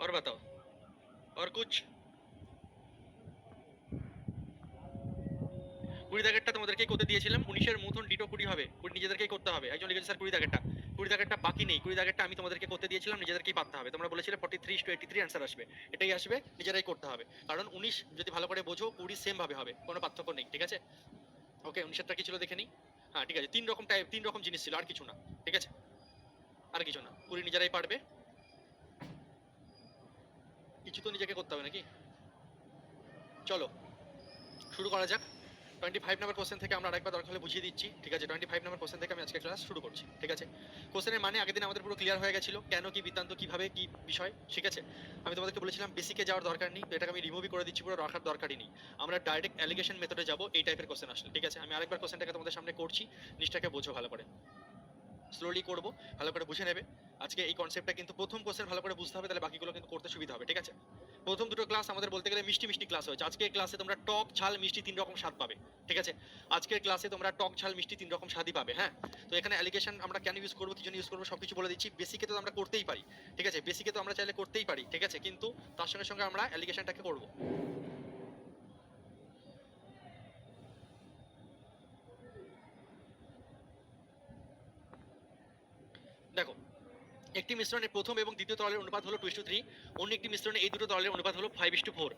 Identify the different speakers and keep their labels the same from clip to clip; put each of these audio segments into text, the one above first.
Speaker 1: और बताओ, और कुछ? 20 দাগেরটা তোমাদেরকে করতে দিয়েছিলাম, 19-এর মতন ডিটো 20 হবে, নিজেদেরকেই করতে হবে। একজন লিখেছে স্যার 20 দাগেরটা, 20 দাগেরটা বাকি নেই, 20 দাগেরটা আমি তোমাদেরকে করতে দিয়েছিলাম, নিজেদেরকেই পারতে হবে। তোমরা বলেছিলে 43:83 অ্যান্সার আসবে, এটাই আসবে, নিজেরাই করতে হবে। কারণ 19 যদি ভালো করে বোঝো 20 সেম ভাবে হবে, কোনো পার্থক্য নেই, ঠিক আছে? ওকে, 19এরটা কি ছিল দেখে নিই। হ্যাঁ ঠিক আছে, তিন রকম টাইপ, তিন রকম জিনিস ছিল, আর কিছু না, ঠিক আছে? আর কিছু না, 20 নিজেরাই পারবে, কিছু তো নিজেকে করতে হবে নাকি? চলো শুরু করা যাক। 25 নম্বর কোশ্চেন থেকে আমরা আরেকবার দরকার হলে বুঝিয়ে দিচ্ছি, ঠিক আছে? 25 নম্বর কোশ্চেন থেকে আমি আজকে ক্লাস শুরু করছি, ঠিক আছে? কোশ্চেনের মানে আগের দিন আমাদের পুরো ক্লিয়ার হয়ে গেছিল, কেন কি বৃত্তান্ত কিভাবে কি বিষয়, ঠিক আছে? আমি তোমাদেরকে বলেছিলাম বেসিকে যাওয়ার দরকার নেই, তো এটাকে আমি রিমুভই করে দিচ্ছি, পুরো রাখার দরকারই নেই। আমরা ডাইরেক্ট অ্যালিগেশন মেথডে যাবো এই টাইপের কোশ্চেন আসলে, ঠিক আছে? আমি আরেকবার কোশ্চেনটাকে তোমাদের সামনে করছি, জিনিসটাকে বোঝো ভালো করে, স্লোলি করবো, ভালো করে বুঝে নেবে। আজকে এই কনসেপ্টটা কিন্তু প্রথম কোশ্চেন ভালো করে বুঝতে হবে, তাহলে বাকিগুলো কিন্তু করতে সুবিধা হবে, ঠিক আছে? প্রথম দুটো ক্লাস আমাদের বলতে গেলে মিষ্টি মিষ্টি ক্লাস হয়েছে, আজকের ক্লাসে তোমরা টক ঝাল মিষ্টি তিন রকম স্বাদ পাবে, ঠিক আছে? আজকের ক্লাসে তোমরা টক ঝাল মিষ্টি তিন রকম স্বাদই পাবে, হ্যাঁ? তো এখানে অ্যালিগেশন আমরা কেন ইউজ করবো, কি জন্য ইউজ করবো, সবকিছু বলে দিচ্ছি। বেসিকে তো আমরা করতেই পারি, ঠিক আছে? বেসিকে তো আমরা চাইলে করতেই পারি, ঠিক আছে? কিন্তু তার সঙ্গে সঙ্গে আমরা অ্যালিগেশনটাকে করবো। দেখো, একটি মিশ্রণের প্রথম এবং দ্বিতীয় তরলের অনুপাত হলো 2:3, অন্য একটি মিশ্রণে এই দুটো তরলের অনুপাত হলো 5:4।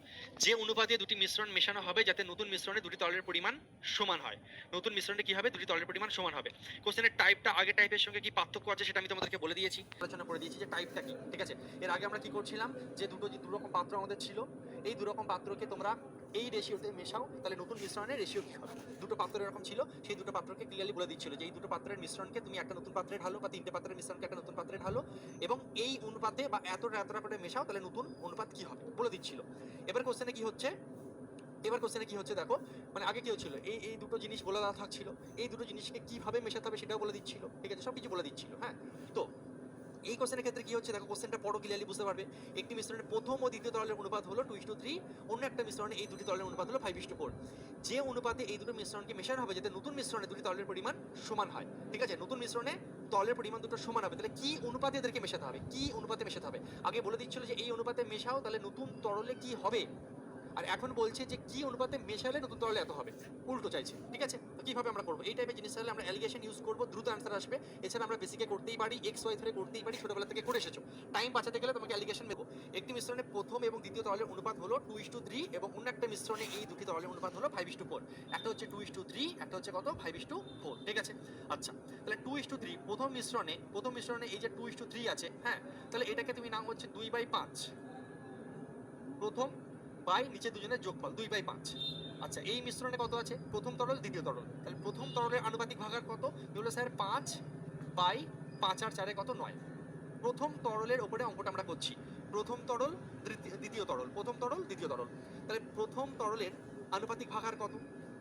Speaker 1: যে অনুপাতে দুটি মিশ্রণ মেশানো হবে যাতে নতুন মিশ্রণে দুটি তরলের পরিমাণ সমান হয়। নতুন মিশ্রণে কি হবে, দুটি তরলের পরিমাণ সমান হবে। কোশ্চেনের টাইপটা আগে টাইপের সঙ্গে কি পার্থক্য আছে সেটা আমি তোমাদেরকে বলে দিয়েছি, আলোচনা করে দিয়েছি যে টাইপটা কি, ঠিক আছে? এর আগে আমরা কি করছিলাম, যে দু রকম পাত্র আমাদের ছিল, এই দু রকম পাত্রকে তোমরা এই রেশিওতে মেশাও, তাহলে নতুন মিশ্রণের রেশিও কি হবে। দুটো পাত্র এরকম ছিল, সেই দুটো পাত্রকে ক্লিয়ারলি বলে দিচ্ছিল যে এই দুটো পাত্রের মিশ্রণকে তুমি একটা নতুন পাত্রে ঢালো, বা তিনটে পাত্রের মিশ্রণকে একটা নতুন পাত্রে ঢালো, এবং এই অনুপাতে বা এতটা এতটা করে মেশাও, তাহলে নতুন অনুপাত কি হবে বলে দিচ্ছিল। এবার কোশ্চেনে কি হচ্ছে, দেখো, মানে আগে কি হচ্ছিল, এই দুটো জিনিস বলে দেওয়া থাকছিল, এই দুটো জিনিসকে কিভাবে মেশাতে হবে সেটাও বলে দিচ্ছিল, ঠিক আছে? সব কিছু বলে দিচ্ছিল, হ্যাঁ? তো এই কোশ্চেনের ক্ষেত্রে কি হচ্ছে দেখো, কোশ্চেনটা পড়ো, ক্লিয়ারলি বুঝতে পারবে। একটি মিশ্রণের প্রথম ও দ্বিতীয় তরলের অনুপাত হলো 2:3, অন্য একটা মিশ্রণে এই দুটি তরলের অনুপাত হলো 5:4। যে অনুপাতে এই দুটো মিশ্রণকে মেশানো হবে যাতে নতুন মিশ্রণে দুটি তরলের পরিমাণ সমান হয়, ঠিক আছে? নতুন মিশ্রণে তরলের পরিমাণ দুটো সমান হবে, তাহলে কি অনুপাতে এদেরকে মেশাতে হবে, কি অনুপাতে মেশাতে হবে। আগে বলে দিচ্ছিল যে এই অনুপাতে মেশাও, তাহলে নতুন তরলে কি হবে, আর এখন বলছে যে কি অনুপাতে মেশালে নতুন তরলে এত হবে, উল্টো চাইছে, ঠিক আছে? তো কিভাবে আমরা করবো এই টাইপের জিনিস, তাহলে আমরা অ্যালিগেশন ইউজ করবো, দ্রুত আনসার আসবে। এছাড়া আমরা বেসিকে করতেই পারি, এক্স ওয়াই ধরে করতেই পারি, ছোটবেলা থেকে করে এসেছো। টাইম বাঁচাতে গেলে তোমাকে অ্যালিগেশন দেবো। একটি মিশ্রণে প্রথম এবং দ্বিতীয় তরলের অনুপাত হলো 2:3, এবং অন্য একটা মিশ্রণে এই দুটি তরলের অনুপাত হলো 5:4। একটা হচ্ছে 2:3, একটা হচ্ছে কত, 5:4, ঠিক আছে? আচ্ছা, তাহলে 2:3 প্রথম মিশ্রণে এই যে 2:3 আছে, হ্যাঁ? তাহলে এটাকে তুমি নাম হচ্ছে 2/5, প্রথম বাই নিচে দুজনের যোগফল 2/5। আচ্ছা, এই মিশ্রণে কত আছে, প্রথম তরল দ্বিতীয় তরল, তাহলে প্রথম তরলের আনুপাতিক ভাগার কত হলো স্যার 5/5 আর 4 কত, 9। প্রথম তরলের ওপরে অঙ্কটা আমরা করছি, প্রথম তরল দ্বিতীয় তরল, প্রথম তরল দ্বিতীয় তরল, তাহলে প্রথম তরলের আনুপাতিক ভাগার কত,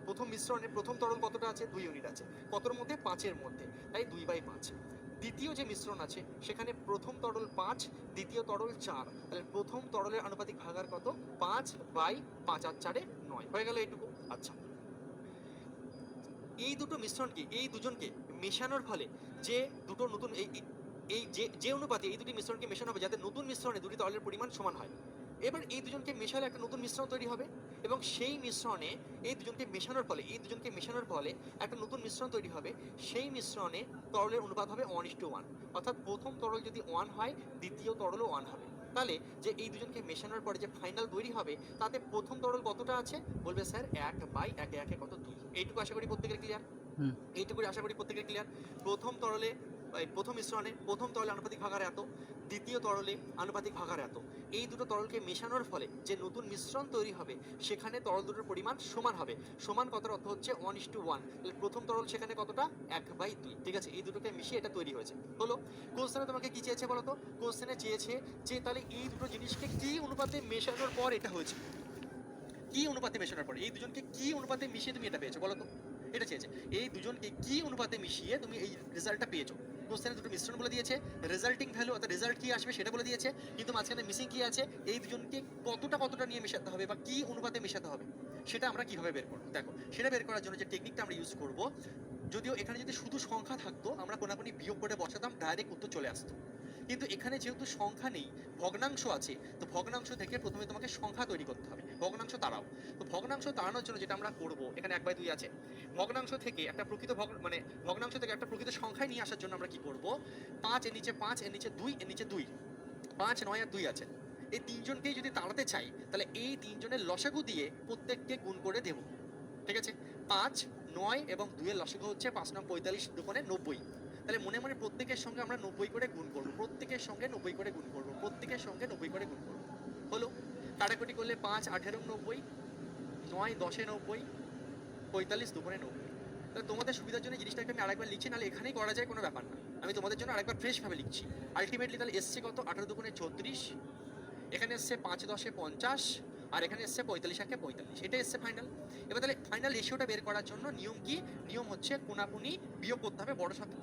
Speaker 1: প্রথম মিশ্রণে প্রথম তরল কতটা আছে, 2 ইউনিট আছে, কতর মধ্যে, 5-এর মধ্যে, তাই 2/5। দ্বিতীয় যে মিশ্রণ আছে সেখানে প্রথম তরল 5, দ্বিতীয় তরল 4, তাহলে প্রথম তরলের আনুপাতিক ভাগার কত, 5/5 আর 4-এ 9, হয়ে গেল এইটুকু। আচ্ছা, এই দুটো মিশ্রণকে, এই দুজনকে মেশানোর ফলে যে দুটো নতুন এই যে অনুপাতে এই দুটি মিশ্রণকে মেশানো হবে যাতে নতুন মিশ্রণে দুটি তরলের পরিমাণ সমান হয়, এবার এই দুজনকে মেশালে একটা নতুন মিশ্রণ তৈরি হবে, এবং সেই মিশ্রণে এই দুজনকে মেশানোর ফলে একটা নতুন মিশ্রণ তৈরি হবে, সেই মিশ্রণে তরলের অনুপাত হবে 1:1, অর্থাৎ প্রথম তরল যদি 1 হয়, দ্বিতীয় তরলও 1 হবে। তাহলে যে এই দুজনকে মেশানোর পরে যে ফাইনাল তৈরি হবে, তাতে প্রথম তরল কতটা আছে, বলবে স্যার 1/1 কত, 2। এইটুকু আশা করি প্রত্যেকের ক্লিয়ার, এইটুকু আশা করি প্রত্যেকের ক্লিয়ার। প্রথম তরলে, প্রথম মিশ্রণে প্রথম তরলে আনুপাতিক ভাগার এত, দ্বিতীয় তরলে আনুপাতিক ভাগার এত, এই দুটো তরলকে মেশানোর ফলে যে নতুন মিশ্রণ তৈরি হবে সেখানে তরল দুটোর পরিমাণ সমান হবে। সমান কতর অর্থ হচ্ছে 1:1, তাহলে প্রথম তরল সেখানে কতটা, 1/2, ঠিক আছে? এই দুটোকে মিশিয়ে এটা তৈরি হয়েছে, হলো। কোশ্চেনে তোমাকে কি চেয়েছে বলো তো, কোশ্চেনে চেয়েছে যে তাহলে এই দুটো জিনিসকে কি অনুপাতে মেশানোর পর এটা হয়েছে, কি অনুপাতে মেশানোর পর এই দুজনকে কি অনুপাতে মিশিয়ে তুমি এটা পেয়েছো বলো তো, এটা চেয়েছে। এই দুজনকে কি অনুপাতে মিশিয়ে তুমি এই রেজাল্টটা পেয়েছো। কোশ্চেনে দুটো মিশ্রণ বলে দিয়েছে, রেজাল্টিং ভ্যালু অর্থাৎ রেজাল্ট কি আসবে সেটা বলে দিয়েছে, কিন্তু মাঝখানে মিসিং কি আছে, এই দুজনকে কতটা নিয়ে মেশাতে হবে বা কি অনুপাতে মেশাতে হবে, সেটা আমরা কিভাবে বের করবো। দেখো, সেটা বের করার জন্য যে টেকনিকটা আমরা ইউজ করব, যদিও এখানে যদি শুধু সংখ্যা থাকতো আমরা কোনাকুনি বিয়োগ করে বসাতাম, ডাইরেক্ট উত্তর চলে আসতো,
Speaker 2: কিন্তু এখানে যেহেতু সংখ্যা নেই, ভগ্নাংশ আছে, তো ভগ্নাংশ থেকে প্রথমে তোমাকে সংখ্যা তৈরি করতে হবে, ভগ্নাংশ তাড়াও। তো ভগ্নাংশ তাড়ানোর জন্য যেটা আমরা করব, এখানে 1/2 আছে, ভগ্নাংশ থেকে একটা প্রকৃত মানে ভগ্নাংশ থেকে একটা প্রকৃত সংখ্যায় নিয়ে আসার জন্য আমরা কি করব, 5 এর নিচে 5, এর নিচে 2, এর নিচে 2, 5, 9 আর 2 আছে, এই তিনজনকেই যদি তাড়াতে চাই তাহলে এই তিনজনের লসাগু দিয়ে প্রত্যেককে গুণ করে দেব। ঠিক আছে, 5, 9 এবং 2 এর লসাগু হচ্ছে 5 9 45 দুগুণে 90। তাহলে মনে মনে প্রত্যেকের সঙ্গে আমরা 90 করে গুণ করব, প্রত্যেকের সঙ্গে 90 করে গুণ করব, প্রত্যেকের সঙ্গে 90 করে গুণ করব। হলো, কাটাকুটি করলে 5 18 90, 9 10 90, 45 দুগুণে 90। তাহলে তোমাদের সুবিধার জন্য জিনিসটাকে আমি আরেকবার লিখছি, নাহলে এখানেই করা যায়, কোনো ব্যাপার না। আমি তোমাদের জন্য আরেকবার ফ্রেশভাবে লিখছি। আলটিমেটলি তাহলে এসছে কত, 18 দুগুণে 34, এখানে এসছে 5 10 50, আর এখানে এসছে 45 1 45, এটা এসছে ফাইনাল। এবার তাহলে ফাইনাল রেশিওটা বের করার জন্য নিয়ম কি, নিয়ম হচ্ছে কোনাকুনি বিয়োগ করতে হবে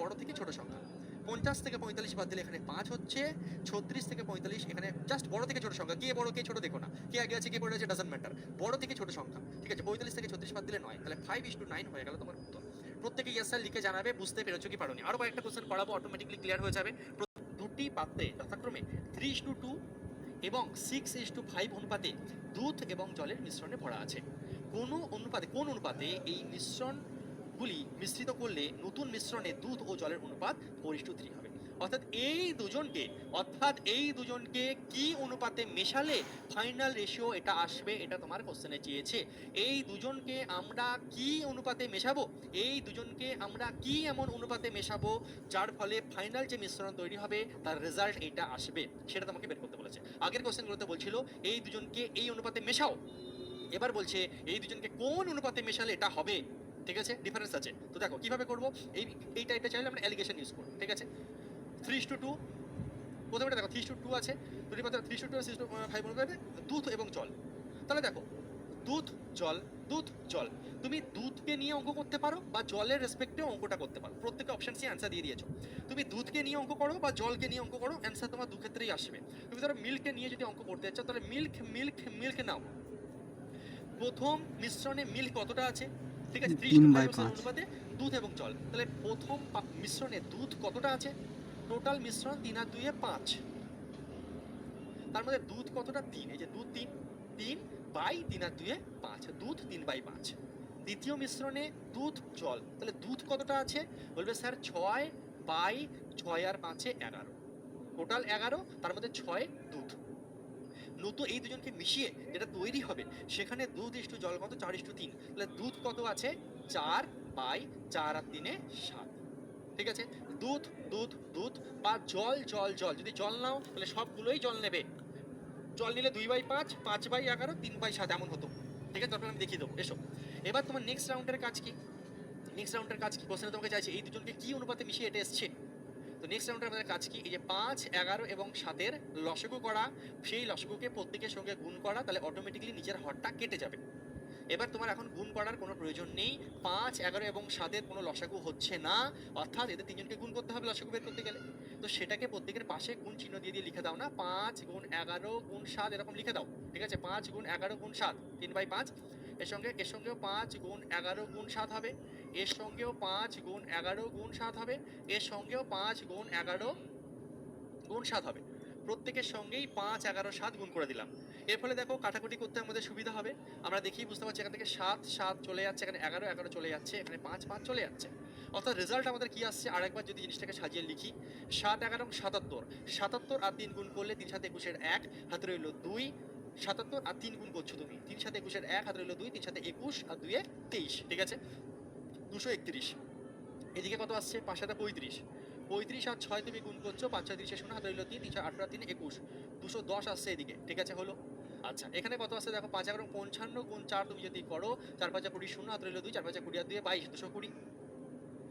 Speaker 2: বড় থেকে ছোট সংখ্যা। 50 থেকে 45 বাদ দিলে এখানে 5 হচ্ছে, 36 থেকে 45 এখানে জাস্ট বড় থেকে ছোট সংখ্যা, কে বড় কে ছোট দেখো না, কে আগে আছে কে পড়ে আছে ডাজন্ট ম্যাটার, বড় থেকে ছোট সংখ্যা। ঠিক আছে, 45 থেকে 36 বাদ দিলে 9, তাহলে 5:9 হয়ে গেল তোমার উত্তর। প্রত্যেকে ইয়েস স্যার লিখে জানাবে বুঝতে পেরেছো কি পারোনি। আরো কয়েকটা কোশ্চেন করাবো, অটোমেটিকলি ক্লিয়ার হয়ে যাবে। দুটি পাত্রে যথাক্রমে 3:2 এবং 6:5 অনুপাতে দুধ এবং জলের মিশ্রণে ভরা আছে। কোন অনুপাতে এই মিশ্রণগুলি মিশ্রিত করলে নতুন মিশ্রণে দুধ ও জলের অনুপাত 4:3 হবে। অর্থাৎ এই দুজনকে কি অনুপাতে মেশালে ফাইনাল রেশিও এটা আসবে, এটা তোমার কোশ্চেনে চেয়েছে। এই দুজনকে আমরা কি অনুপাতে মেশাবো, এই দুজনকে আমরা কি এমন অনুপাতে মেশাবো যার ফলে ফাইনাল যে মিশ্রণ তৈরি হবে তার রেজাল্ট এটা আসবে, সেটা তোমাকে বের করতে বলেছে। আগের কোশ্চেনগুলোতে বলছিল এই দুজনকে এই অনুপাতে মেশাও, এবার বলছে এই দুজনকে কোন অনুপাতে মেশালে এটা হবে। ঠিক আছে, ডিফারেন্স আছে। তো দেখো কিভাবে করবো, এই টাইপটা চাইলে আমরা অ্যালিগেশন ইউজ করবো। ঠিক আছে, 3:2, প্রথমে দেখো 3:2 আছে, দুটি পাত্র 3:2 আর 6:5 অনুপাতে দুধ এবং জল। তাহলে দেখো দুধ জল, দুধ জল, তুমি দুধকে নিয়ে অঙ্ক করতে পারো বা জলের রেসপেক্টেও অঙ্কটা করতে পারো, প্রত্যেকটা অপশন সি অ্যান্সার দিয়ে দিয়েছো। তুমি দুধকে নিয়ে অঙ্ক করো বা জলকে নিয়ে অঙ্ক করো, অ্যান্সার তোমার দু ক্ষেত্রেই আসবে। তুমি ধরো মিল্ককে নিয়ে যদি অঙ্ক করতে চাও তাহলে মিল্ক নাও, প্রথম মিশ্রণে মিল্ক কতটা আছে, ঠিক আছে 3:5 অনুপাতে দুধ এবং জল, তাহলে প্রথম মিশ্রণে দুধ কতটা আছে, টোটাল মিশ্রণ 3 আর 2 5, তার মধ্যে দুধ কতটা 3, এই যে দুধ 3 বাই 3 আর 2 5, দুধ 3/5। দ্বিতীয় মিশ্রণে দুধ জল, তাহলে দুধ কতটা আছে, বলবে স্যার 6 বাই 6 আর 5 11, টোটাল 11, তার মধ্যে 6 দুধ। নতুন এই দুজনকে মিশিয়ে যেটা তৈরি হবে সেখানে দুধ ইস্টু জল কত, 4:3, তাহলে দুধ কত আছে 4 বাই 4 আর 3 7। ঠিক আছে, দুধ দুধ দুধ বা জল জল জল, যদি জল নাও তাহলে সবগুলোই জল নেবে, জল নিলে 2/5, 5/11, 3/7 এমন হতো। ঠিক আছে, তারপর আমি দেখিয়ে দেবো, এসো। এবার তোমার নেক্সট রাউন্ডের কাজ কি, নেক্সট রাউন্ডের কাজ কি, কোশ্চেনে তোমাকে চাইছে এই দুজনকে কি অনুপাতে মিশিয়ে এটা এসছে। তো নেক্সট রাউন্ডে আমাদের কাজ কি, এই যে 5 11 এবং 7 লসাগু করা, সেই লসাগুকে প্রত্যেকের সঙ্গে গুণ করা, তাহলে অটোমেটিক্যালি নিচের হরটা কেটে যাবে। এবার তোমার এখন গুণ করার কোনো প্রয়োজন নেই, 5 11 এবং 7 কোনো লসাগু হচ্ছে না, অর্থাৎ এদের তিনজনকে গুণ করতে হবে লসাগু বের করতে গেলে। তো সেটাকে প্রত্যেকের পাশে গুণ চিহ্ন দিয়ে দিয়ে লিখে দাও না, 5 গুণ 11 গুণ 7 এরকম লিখে দাও। ঠিক আছে, 5 গুণ 11 গুণ 7 3/5, এর সঙ্গেও 5 গুণ 11 গুণ 7 হবে, এর সঙ্গেও 5 গুণ 11 গুণ 7 হবে, এর সঙ্গেও 5 গুণ 11 গুণ 7 হবে। প্রত্যেকের সঙ্গেই 5 11 7 গুণ করে দিলাম। এর ফলে দেখো কাটাকুটি করতে আমাদের সুবিধা হবে, আমরা দেখি বুঝতে পারছি এখান থেকে 7 7 চলে যাচ্ছে, এখানে 11 11 চলে যাচ্ছে, এখানে 5 5 চলে যাচ্ছে। অর্থাৎ রেজাল্ট আমাদের কি আসছে, আরেকবার যদি জিনিসটাকে সাজিয়ে লিখি, 7 11 77, 77 আর 3 গুণ করলে 3 7 21 1 হাতে রইল 2, 77 আর 3 গুণ করছো তুমি, 3 7 21 1 হাতে রইল 2, 3 7 21 আর 2 23, ঠিক আছে 231। এদিকে কত আসছে, 5 7 35, 35 আর 6 তুমি গুণ করছো, 5 6 30 0 হাতে রইল 3, 3 8 3 21, 210 আসছে এদিকে। ঠিক আছে, হলো। আচ্ছা, এখানে কত আসছে দেখো, 5 11 55 গুণ 4 তুমি যদি করো, 4 5 20 0 হাতে রইল 2, 4 5 20 আর 2 22, 220।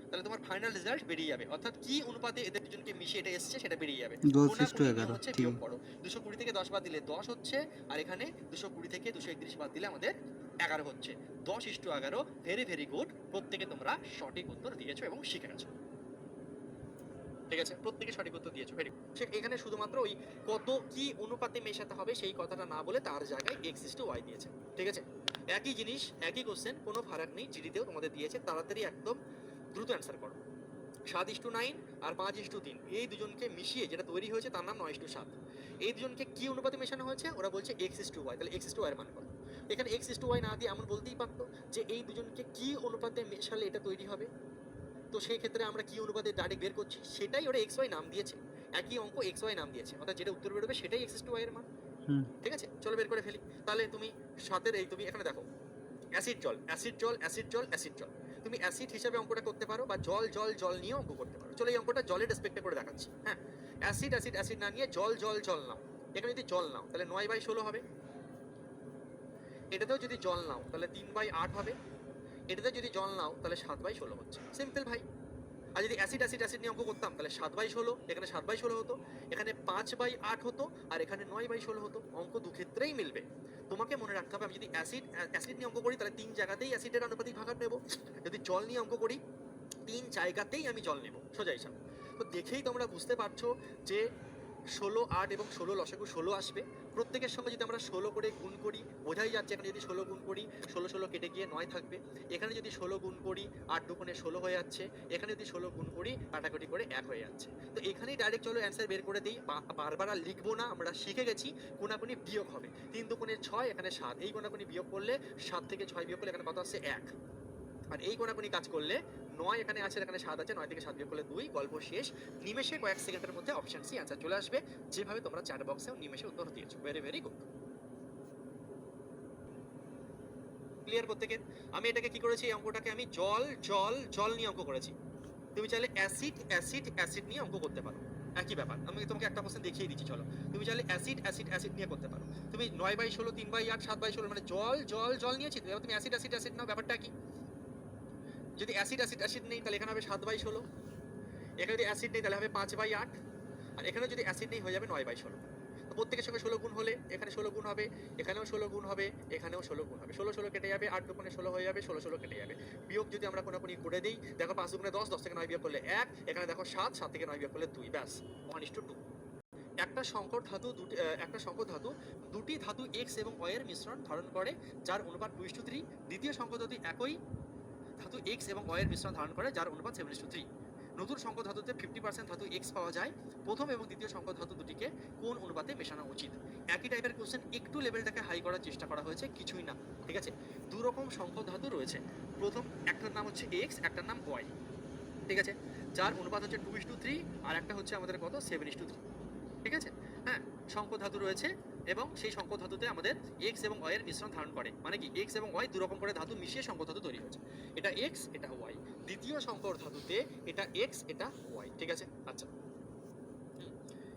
Speaker 2: তাহলে তোমার ফাইনাল রেজাল্ট বেরিয়ে যাবে, অর্থাৎ কি অনুপাতে এদের দুজনকে মিশিয়ে এটা এসছে সেটা বেরিয়ে যাবে।
Speaker 3: 2:11
Speaker 2: হচ্ছে বিয়োগ করো, 220 থেকে 10 বাদ দিলে 10 হচ্ছে, আর এখানে 220 থেকে 231 বাদ দিলে আমাদের 11 হচ্ছে। 10:11, ভেরি ভেরি গুড, প্রত্যেকে তোমরা সঠিক উত্তর দিয়েছো এবং শিখে গেছো। ঠিক আছে, প্রত্যেকে সঠিক উত্তর দিয়েছো, ভেরি গুড। এখানে শুধুমাত্র ওই কত কি অনুপাতে মেশাতে হবে সেই কথাটা না বলে তার জায়গায় x:y দিয়েছে। ঠিক আছে, একই জিনিস একই কোশ্চেন, কোনো ফারাক নেই, জিডিতেও তোমাদের দিয়েছে, তাড়াতাড়ি একদম দ্রুত অ্যান্সার করো। 7:9 আর 5:3, এই দুজনকে মিশিয়ে যেটা তৈরি হয়েছে তার নাম 9:7। এই দুজনকে কি অনুপাতে মেশানো হয়েছে? ওরা বলছে x:y। তাহলে x:y এর মান কত? এখানে x:y না দিয়ে এমন বলতেই পারতো যে এই দুজনকে কি অনুপাতে মেশালে এটা তৈরি হবে। তো সেই ক্ষেত্রে আমরা কি অনুপাতে ডাইরেক্ট বের করছি, সেটাই ওরা xy নাম দিয়েছে, একই অঙ্ক xy নাম দিয়েছে, অর্থাৎ যেটা উত্তর বেরোবে সেটাই x:y এর মান। ঠিক আছে, চলো বের করে ফেলি। তাহলে তুমি সাতের এই তুমি এখানে দেখো অ্যাসিড জল, অ্যাসিড জল, অ্যাসিড জল, অ্যাসিড জল, তুমি অ্যাসিড হিসাবে অঙ্কটা করতে পারো বা জল জল জল নিয়ে অঙ্ক করতে পারো। চলো এই অঙ্কটা জলের রেসপেক্টে করে দেখাচ্ছি। হ্যাঁ, অ্যাসিড অ্যাসিড অ্যাসিড না নিয়ে জল জল জল নাও। এখানে যদি জল নাও তাহলে 9/16 হবে, এটাতেও যদি জল নাও তাহলে 3/8 হবে, এটাতে যদি জল নাও তাহলে 7/16 হচ্ছে। সিম্পল ভাই। আর যদি অ্যাসিড অ্যাসিড অ্যাসিড নিয়ে অঙ্ক করতাম তাহলে 7/16, এখানে 7/16 হতো, এখানে 5/8 হতো, আর এখানে 9/16 হতো। অঙ্ক দু ক্ষেত্রেই মিলবে। তোমাকে মনে রাখতে হবে, আমি যদি অ্যাসিড নিয়ে অঙ্ক করি তাহলে 3 জায়গাতেই অ্যাসিডের আনুপাতিক ভাগার নেব, যদি জল নিয়ে অঙ্ক করি 3 জায়গাতেই আমি জল নেব, সোজা হিসাব। তো দেখেই তোমরা বুঝতে পারছো যে 16, 8 এবং 16 লসাগু 16 আসবে। প্রত্যেকের সঙ্গে যদি আমরা 16 করে গুণ করি, বোঝাই যাচ্ছে এখানে যদি 16 গুণ করি 16 কেটে গিয়ে 9 থাকবে। এখানে যদি 16 গুণ করি 8 দুগুণে 16 হয়ে যাচ্ছে, এখানে যদি 16 গুণ করি কাটাকুটি করে 1 হয়ে যাচ্ছে। তো এখানেই ডাইরেক্ট চলো অ্যান্সার বের করে দিই, বারবার আর লিখবো না, আমরা শিখে গেছি কোনাকুনি বিয়োগ হবে। 3 দুগুণে 6, এখানে 7, এই কোনাকুনি বিয়োগ করলে 7 থেকে 6 বিয়োগ করলে এখানে কত আসছে 1। আর এই কোনাকুনি কাজ করলে 9 এখানে আছে, এখানে 7 আছে, 9 থেকে 7 বিয়োগ করলে 2, গল্প শেষ। নিমেষে কয়েক সেকেন্ডের মধ্যে অপশন সি অ্যান্সার চলে আসবে, যেভাবে তোমরা চ্যাট বক্সেও নিমেষে উত্তর দিয়েছো। Very very good. ক্লিয়ার প্রত্যেকের? আমি এটাকে কি করেছি, এই অঙ্কটাকে আমি জল জল জল নিয়ে অঙ্ক করেছি। তুমি চাইলে অ্যাসিড অ্যাসিড অ্যাসিড নিয়ে অঙ্ক করতে পারো, একই ব্যাপার। আমি তোমাকে একটা কোশ্চেন দেখিয়ে দিচ্ছি, চলো। তুমি চাইলে অ্যাসিড অ্যাসিড অ্যাসিড নিয়ে করতে পারো। তুমি 9/16, 3/8, 7/16 মানে জল জল জল নিয়েছি, এবার তুমি অ্যাসিড অ্যাসিড অ্যাসিড নাও, ব্যাপারটা কি? যদি অ্যাসিড অ্যাসিড অ্যাসিড নেই তাহলে এখানে হবে 7/16, এখানে যদি অ্যাসিড নেই তাহলে হবে 5/8, আর এখানে যদি অ্যাসিড নেই হয়ে যাবে 9/16। তো প্রত্যেকের সঙ্গে 16 গুণ হলে এখানে 16 গুণ হবে, এখানেও 16 গুণ হবে, এখানেও 16 গুণ হবে। 16 কেটে যাবে, 8 দুগুণে 16 হয়ে যাবে, 16 কেটে যাবে। বিয়োগ যদি আমরা কোনাকুনি করে দিই, দেখো 5 দুগুণে 10, 10 থেকে 9 বিয়োগ করলে 1, এখানে দেখো 7, 7 থেকে 9 বিয়োগ করলে 2, ব্যাস 1:2। একটা সংকর ধাতু দুটি ধাতু X এবং Y এর মিশ্রণ ধারণ করে যার অনুপাত 2:3। দ্বিতীয় সংকর ধাতু একই ধাতু X এবং Y এর মিশ্রণ ধারণ করে যার অনুপাত 7:3। নতুন সংকর ধাতুতে 50% ধাতু X পাওয়া যায়। প্রথম এবং দ্বিতীয় সংকর ধাতু দুটিকে কোন অনুপাতে মেশানো উচিত? একই টাইপের কোশ্চেন, একটু লেভেলটাকে হাই করার চেষ্টা করা হয়েছে, কিছুই না। ঠিক আছে, দু রকম সংকর ধাতু রয়েছে। প্রথম একটার নাম হচ্ছে X, একটার নাম Y। ঠিক আছে, যার অনুপাত হচ্ছে 2:3, আর একটা হচ্ছে আমাদের কত 7:3। ঠিক আছে, হ্যাঁ, সংকর ধাতু রয়েছে এবং সেই সংকর ধাতুতে আমাদের X এবং Y এর মিশ্রণ ধারণ করে, মানে কি X এবং Y দু রকম করে ধাতু মিশিয়ে সংকর ধাতু তৈরি হয়েছে। এটা X, এটা Y। দ্বিতীয় সংকর ধাতুতে এটা X, এটা Y। ঠিক আছে, আচ্ছা।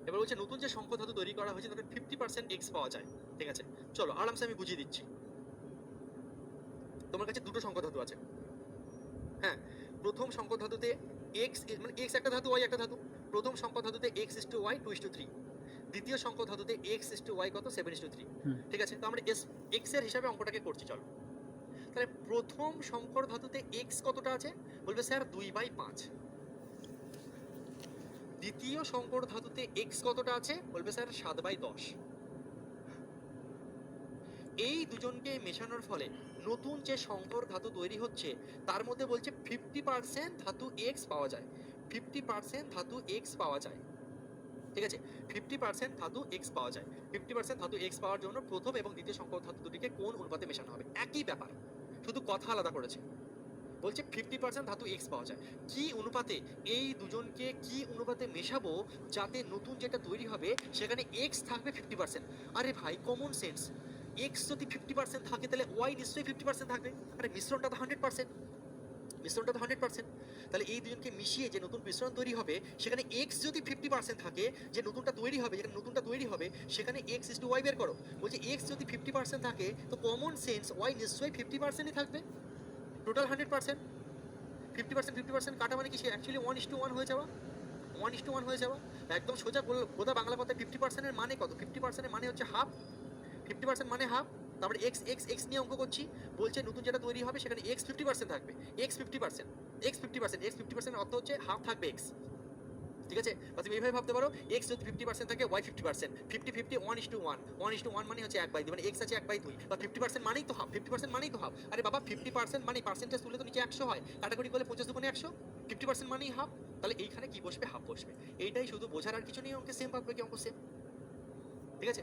Speaker 2: এবার বলছে নতুন যে সংকর ধাতু তৈরি করা হয়েছে তাতে 50% X পাওয়া যায়। ঠিক আছে, চলো আরামসে আমি বুঝিয়ে দিচ্ছি। তোমার কাছে দুটো সংকর ধাতু আছে। হ্যাঁ, প্রথম সংকর ধাতুতে X মানে X একটা ধাতু, Y একটা ধাতু। প্রথম সংকর ধাতুতে X:Y 2:3, দ্বিতীয় সংকর ধাতুতে X:Y কত 7:3। ঠিক আছে, তো আমরা X এর হিসাবে অঙ্কটাকে করছি, চলো। তাহলে প্রথম সংকর ধাতুতে X কতটা আছে? বলবে স্যার 2/5। দ্বিতীয় সংকর ধাতুতে X কতটা আছে? বলবে স্যার 7/10। এই দুজনকে মেশানোর ফলে নতুন যে সংকর ধাতু তৈরি হচ্ছে তার মধ্যে বলছে 50% ধাতু X পাওয়া যায়। 50% ধাতু X পাওয়া যায়। ঠিক আছে, 50% ধাতু X পাওয়া যায়। 50% ধাতু X পাওয়ার জন্য প্রথম এবং দ্বিতীয় সংকর ধাতু দুটিকে কোন অনুপাতে মেশানো হবে? একই ব্যাপার, শুধু কথা আলাদা করেছে। বলছে 50% ধাতু X পাওয়া যায়, কি অনুপাতে? এই দুজনকে কি অনুপাতে মেশাবো যাতে নতুন যেটা তৈরি হবে সেখানে X থাকবে 50%? আরে ভাই, কমন সেন্স। X যদি 50% থাকে তাহলে Y নিশ্চয়ই 50% থাকবে। আরে মিশ্রণটা তো 100%, মিশ্রণটা তো 100%। তাহলে এই দুজনকে মিশিয়ে যে নতুন মিশ্রণ তৈরি হবে সেখানে X যদি 50% থাকে, যে নতুনটা তৈরি হবে, যেখানে নতুনটা তৈরি হবে সেখানে X:Y বের করো। বলছে X যদি 50% থাকে তো কমন সেন্স Y নিশ্চয়ই 50%ই থাকবে। টোটাল 100%, 50% কাটা মানে কি? সে অ্যাকচুয়ালি 1:1 হয়ে যাওয়া, 1:1 হয়ে যাওয়া। একদম সোজা গোদা বাংলা কথায় 50% এর মানে কত? 50% এর মানে হচ্ছে হাফ। 50% মানে হাফ। তারপরে x নিয়ে অঙ্ক করছি, বলছে নতুন যেটা তৈরি হবে সেখানে X 50% থাকবে। X 50%, X 50%, X 50% অর্থ হচ্ছে হাফ থাকবে X।
Speaker 1: ঠিক আছে? বা তুমি এইভাবে ভাবতে পারো x যদি 50% থাকে y 50%, 50-50 1:1, 1:1 মানে হচ্ছে 1/2, মানে x আছে 1/2, বা 50% মানেই তো হাফ, 50% মানেই তো হাফ। আরে বাবা 50% মানে পার্সেন্টেজ তুললে তো নিচে 100 হয়, কাটাকুটি করলে 50 দুগুণে 100, 50% মানেই হাফ। তাহলে এইখানে কি বসবে? হাফ বসবে। এইটাই শুধু বোঝার, আর কিছু নেই। অঙ্কে সেম ভাববে, কি অঙ্ক সেম। ঠিক আছে?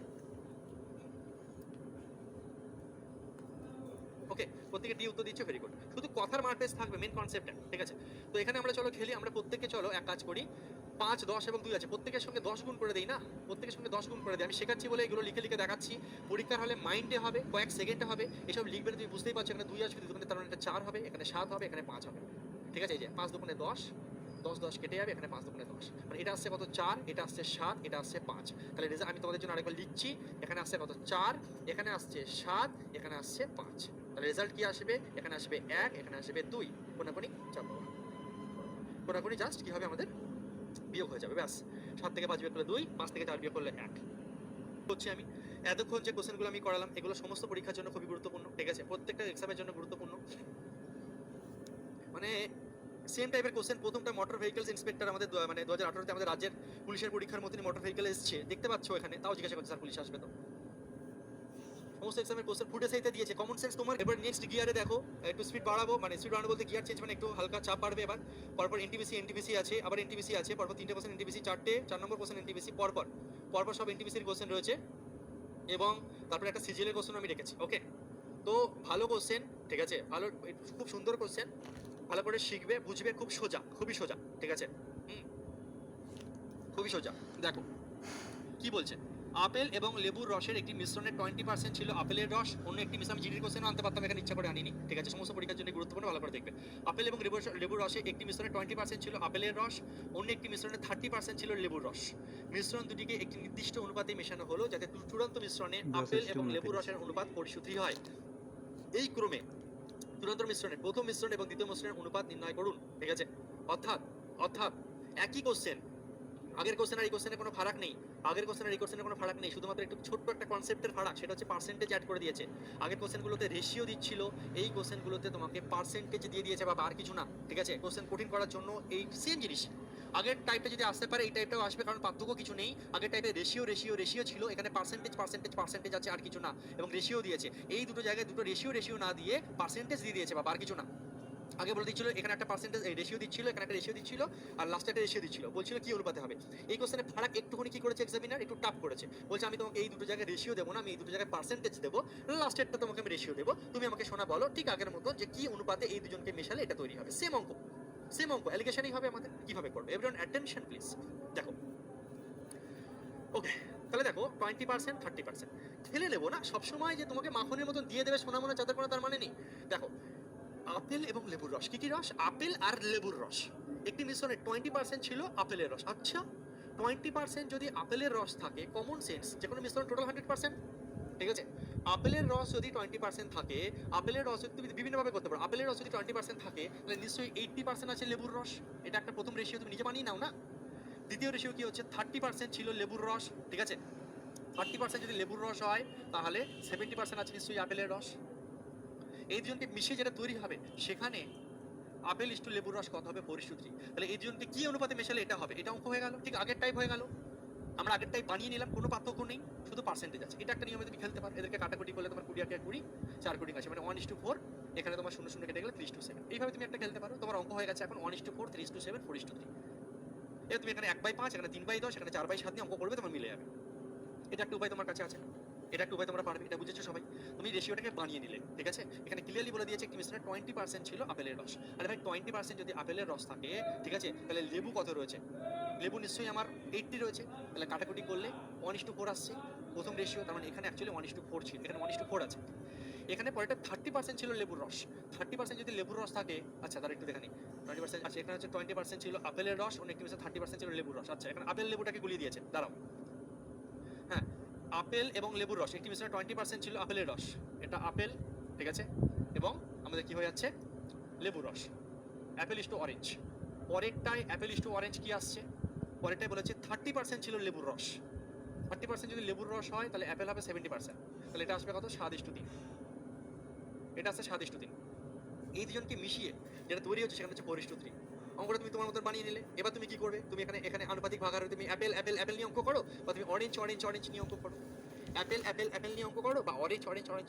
Speaker 1: ওকে, প্রত্যেকে ডি উত্তর দিচ্ছে, ভেরি গুড। শুধু কথার মারপেস থাকবে, মেন কনসেপ্টটা। ঠিক আছে? তো এখানে আমরা চলো খেলি, আমরা প্রত্যেককে চলো এক কাজ করি। 5, 10 এবং 2 আছে, প্রত্যেকের সঙ্গে 10 গুণ করে দেই না? প্রত্যেকের সঙ্গে 10 গুণ করে দেই। আমি শেখাচ্ছি বলে এগুলো লিখে লিখে দেখাচ্ছি। পরীক্ষার হলে মাইন্ডে হবে, কয়েক সেকেন্ডে হবে। এসব লিখবে না, তুমি বুঝতেই পারছো। এখানে 2 আসবে, 2 দুগুণে তার মানে এটা 4 হবে, এখানে 7 হবে, এখানে 5 হবে। ঠিক আছে? এই যে 5 দুগুণে 10, 10 10 কেটে যাবে, এখানে 5 দুগুণে 10, মানে এটা আসছে কত? 4, এটা আসছে 7, এটা আসছে 5। তাহলে রেজাল্ট আমি তোমাদের জন্য আরেকবার লিখছি। এখানে আসছে কত? 4, এখানে আসছে 7, এখানে আসছে 5। তাহলে রেজাল্ট কি আসবে? এখানে আসবে 1, এখানে আসবে 2। কোনাকুনি চাপো, কোনাকুনি জাস্ট কি হবে আমাদের? বিয়োগ হয়ে যাবে, ব্যাস। 7 থেকে 5 বিয়োগ করলে 2, 5 থেকে 4 বিয়োগ করলে 1 হচ্ছে। আমি এতক্ষণ যে কোশ্চেনগুলো আমি করালাম, এগুলো সমস্ত পরীক্ষার জন্য খুবই গুরুত্বপূর্ণ। ঠিক আছে? প্রত্যেকটা এক্সামের জন্য গুরুত্বপূর্ণ। মানে সেম টাইপের কোশ্চেন। প্রথমটা মোটর ভেহিকলস ইন্সপেক্টর আমাদের মানে 2018-তে আমাদের রাজ্যের পুলিশের পরীক্ষার মতনই মোটর ভেহিকল এসছে, দেখতে পাচ্ছ এখানে। তাও জিজ্ঞাসা করছে স্যার পুলিশ আসবে তো? সমস্ত এক্সামের কোশ্চেন ফুটে সাইতে দিয়েছে, কমন সেন্স তোমার। এবার নেক্সট গিয়ারে দেখো, একটু স্পিড বাড়াবো, মানে স্পিড বাড়ানো বলতে গিয়ার চেঞ্জ, মানে একটু হালকা চাপ বাড়বে এবার। পরপর এনটিপিসি আছে, আবার এনটিপিসি আছে, পরপর 3টে কোশ্চেন এনটিপিসি, 4 নম্বর কোশ্চেন এনটিপিসি, পরপর সব এনটিপিসির কোশ্চেন রয়েছে। এবং তারপরে একটা সিজিএল এর কোশ্চেন আমি রেখেছি। ওকে, তো ভালো কোশ্চেন। ঠিক আছে? ভালো, খুব সুন্দর কোশ্চেন। ভালো করে শিখবে, বুঝবে, খুব সোজা, খুবই সোজা। ঠিক আছে? খুবই সোজা। দেখো কি বলছে। আপেল এবং লেবুর রসের একটি মিশ্রণে 20% ছিল আপেলের রস, অন্য একটি মিশ্রণ। আমি জিডির কোশ্চেন আনতে পারতাম, এখানে ইচ্ছা করে আনিনি। ঠিক আছে? সমস্ত পরীক্ষার জন্য গুরুত্বপূর্ণ, ভালো করে দেখবে। আপেল এবং লেবুর রসে একটি মিশ্রণে 20% ছিল আপেলের রস, অন্য একটি মিশ্রণে 30% ছিল লেবুর রস। মিশ্রণ দুটিকে একটি নির্দিষ্ট অনুপাতে মেশানো হলো, যাতে চূড়ান্ত মিশ্রণে আপেল এবং লেবুর রসের অনুপাত 40:3 হয়। এই ক্রমে চূড়ান্ত মিশ্রণের প্রথম মিশ্রণ এবং দ্বিতীয় মিশ্রণের অনুপাত নির্ণয় করুন। ঠিক আছে? অর্থাৎ অর্থাৎ একই কোশ্চেন, আগের কোশ্চেন আর এই কোশ্চেনে কোনো ফারাক নেই। আগের কোশ্চেন আর এই কোশ্চেনে কোনো ফারাক নেই, শুধুমাত্র একটু ছোট্ট একটা কনসেপ্টের ফারাক, সেটা হচ্ছে পার্সেন্টেজ অ্যাড করে দিয়েছে। আগের কোশ্চেনগুলোতে রেশিও দিচ্ছিল, এই কোশ্চেনগুলোতে তোমাকে পার্সেন্টেজ দিয়ে দিয়েছে, বা আর কিছু না। ঠিক আছে? কোশ্চেন কঠিন করার জন্য এই সেম জিনিস। আগের টাইপটা যদি আসতে পারে, এই টাইপটাও আসবে, কারণ পার্থক্য কিছু নেই। আগের টাইপে রেশিও ছিল, এখানে পার্সেন্টেজ আছে, আর কিছু না। এবং রেশিও দিয়েছে, এই দুটো জায়গায় দুটো রেশিও না দিয়ে পার্সেন্টেজ দিয়ে দিয়েছে, বা আর কিছু না। আগে বলে দিচ্ছিল এখানে একটা পার্সেন্টেজ রেশিও দিচ্ছিল, এখানে একটা রেশিও দিচ্ছিল, আর লাস্টে একটা রেশিও দিচ্ছিল, বলছিল কি অনুপাতে হবে। এই কোশ্চেনে ফারাক একটুখানি কি করেছে এক্সামিনার, একটু টাফ করেছে। বলছে আমি তোমাকে এই দুটো জায়গায় রেশিও দেবো না, আমি এই দুটো জায়গায় পার্সেন্টেজ দেবো, লাস্টেরটা তোমাকে আমি রেশিও দেবো, তুমি আমাকে শোনা বলো ঠিক আগের মতো যে কি অনুপাতে এই দুজনকে মেশালে এটা তৈরি হবে। সেম অঙ্ক, অ্যালিগেশনই হবে আমাদের। কিভাবে করবে? Everyone attention please. দেখো, ওকে, তাহলে দেখো 20% 30% খেলে নেবো না সবসময়, যে তোমাকে মাখনের মতন দিয়ে দেবে সোনা মনে চাঁদের কোনো তার মানে নেই। দেখো, আপেল এবং লেবুর রস, কি কি রস? আপেল আর লেবুর রস। একটি মিশ্রণে 20% ছিল আপেলের রস। আচ্ছা, 20% যদি আপেলের রস থাকে, কমন সেন্স, যে কোনো মিশ্রণ টোটাল 100%। ঠিক আছে? আপেলের রস যদি 20% থাকে, আপেলের রস যদি তুমি বিভিন্নভাবে করতে পারো, আপেলের রস যদি 20% থাকে, তাহলে নিশ্চয়ই 80% আছে লেবুর রস। এটা একটা প্রথম রেশিও, তুমি নিজে বানিয়ে নাও না। দ্বিতীয় রেশিও কি হচ্ছে? 30% ছিল লেবুর রস। ঠিক আছে? 30% যদি লেবুর রস হয়, তাহলে 70% আছে নিশ্চয়ই আপেলের রস। এই দুজনকে মিশিয়ে যেটা তৈরি হবে, সেখানে আপেল ইস্টু লেবুর রস কত হবে? 4:3। তাহলে এই দুজনকে কি অনুপাতে মেশালে এটা হবে? এটা অঙ্ক হয়ে গেল, ঠিক আগের টাইপ হয়ে গেল। আমরা আগের টাইপ বানিয়ে নিলাম, কোনো পার্থক্য নেই, শুধু পার্সেন্টেজ আছে। এটা একটা নিয়মে তুমি খেলতে পারো। এদেরকে কাটাকুটি করলে তোমার 20 আর 20 4 কোটিং আছে, মানে 1:4। এখানে তোমার 0 0 কেটে গেলে 3:7। এইভাবে তুমি একটা খেলতে পারো, তোমার অঙ্ক হয়ে গেছে এখন 1:4 3:7 4:3। এবার তুমি এখানে 1/5, এখানে 3/10, এখানে 4/7 দিয়ে অঙ্ক করবে, তোমার মিলে যাবে। এটা একটা উপায় তোমার কাছে আছে, এটা একটা উপায় তোমরা পারবে। এটা বুঝেছো সবাই? তুমি রেশিওটাকে বানিয়ে নিলে। ঠিক আছে? এখানে ক্লিয়ারলি বলে দিয়েছে একটি মিশ্রণে 20% ছিল আপেলের রস। আরে ভাই 20% যদি আপেলের রস থাকে, ঠিক আছে, তাহলে লেবু কত রয়েছে? লেবু নিশ্চয়ই আমার 80 রয়েছে। তাহলে কাটাকুটি করলে 1:4 আসছে প্রথম রেশিও, তার মানে এখানে অ্যাকচুয়ালি 1:4 ছিল, এখানে 1:4 আছে। এখানে পরেরটা 30% ছিল লেবুর রস। 30% যদি লেবুর রস থাকে, আচ্ছা তার একটু দেখে নিই। 20%, আচ্ছা এখানে হচ্ছে 20% ছিল আপেলের রস, অন্য একটি মিশ্রণে 30% ছিল লেবুর রস। আচ্ছা এখানে আপেল লেবুটাকে গুলিয়ে দিয়েছে, দাঁড়াও। হ্যাঁ, আপেল এবং লেবুর রস, একটি মিশ্রণে 20% ছিল আপেলের রস। এটা আপেল, ঠিক আছে, এবং আমাদের কি হয়ে যাচ্ছে? লেবুর রস। Apple is to orange. পরেরটায় Apple is to orange কি আসছে? পরেরটায় বলেছে 30% ছিল লেবুর রস। 30% যদি লেবুর রস হয়, তাহলে অ্যাপেল হবে 70%। তাহলে এটা আসবে কত? 7:3। এটা আসছে 7:3। এই দুজনকে মিশিয়ে যেটা তৈরি হচ্ছে, সেখানে হচ্ছে 4:3।
Speaker 2: অঙ্কটা তুমি তোমার মতন বানিয়ে নিলে। এবার তুমি কি করবে? তুমি এখানে এখানে আনুপাতিক ভাগ হারে তুমি অ্যাপেল নিয়ে অঙ্ক করো, বা তুমি অরেঞ্জ নিয়ে অঙ্ক করো। অ্যাপেল নিয়ে অঙ্ক করো, বা অরেঞ্জ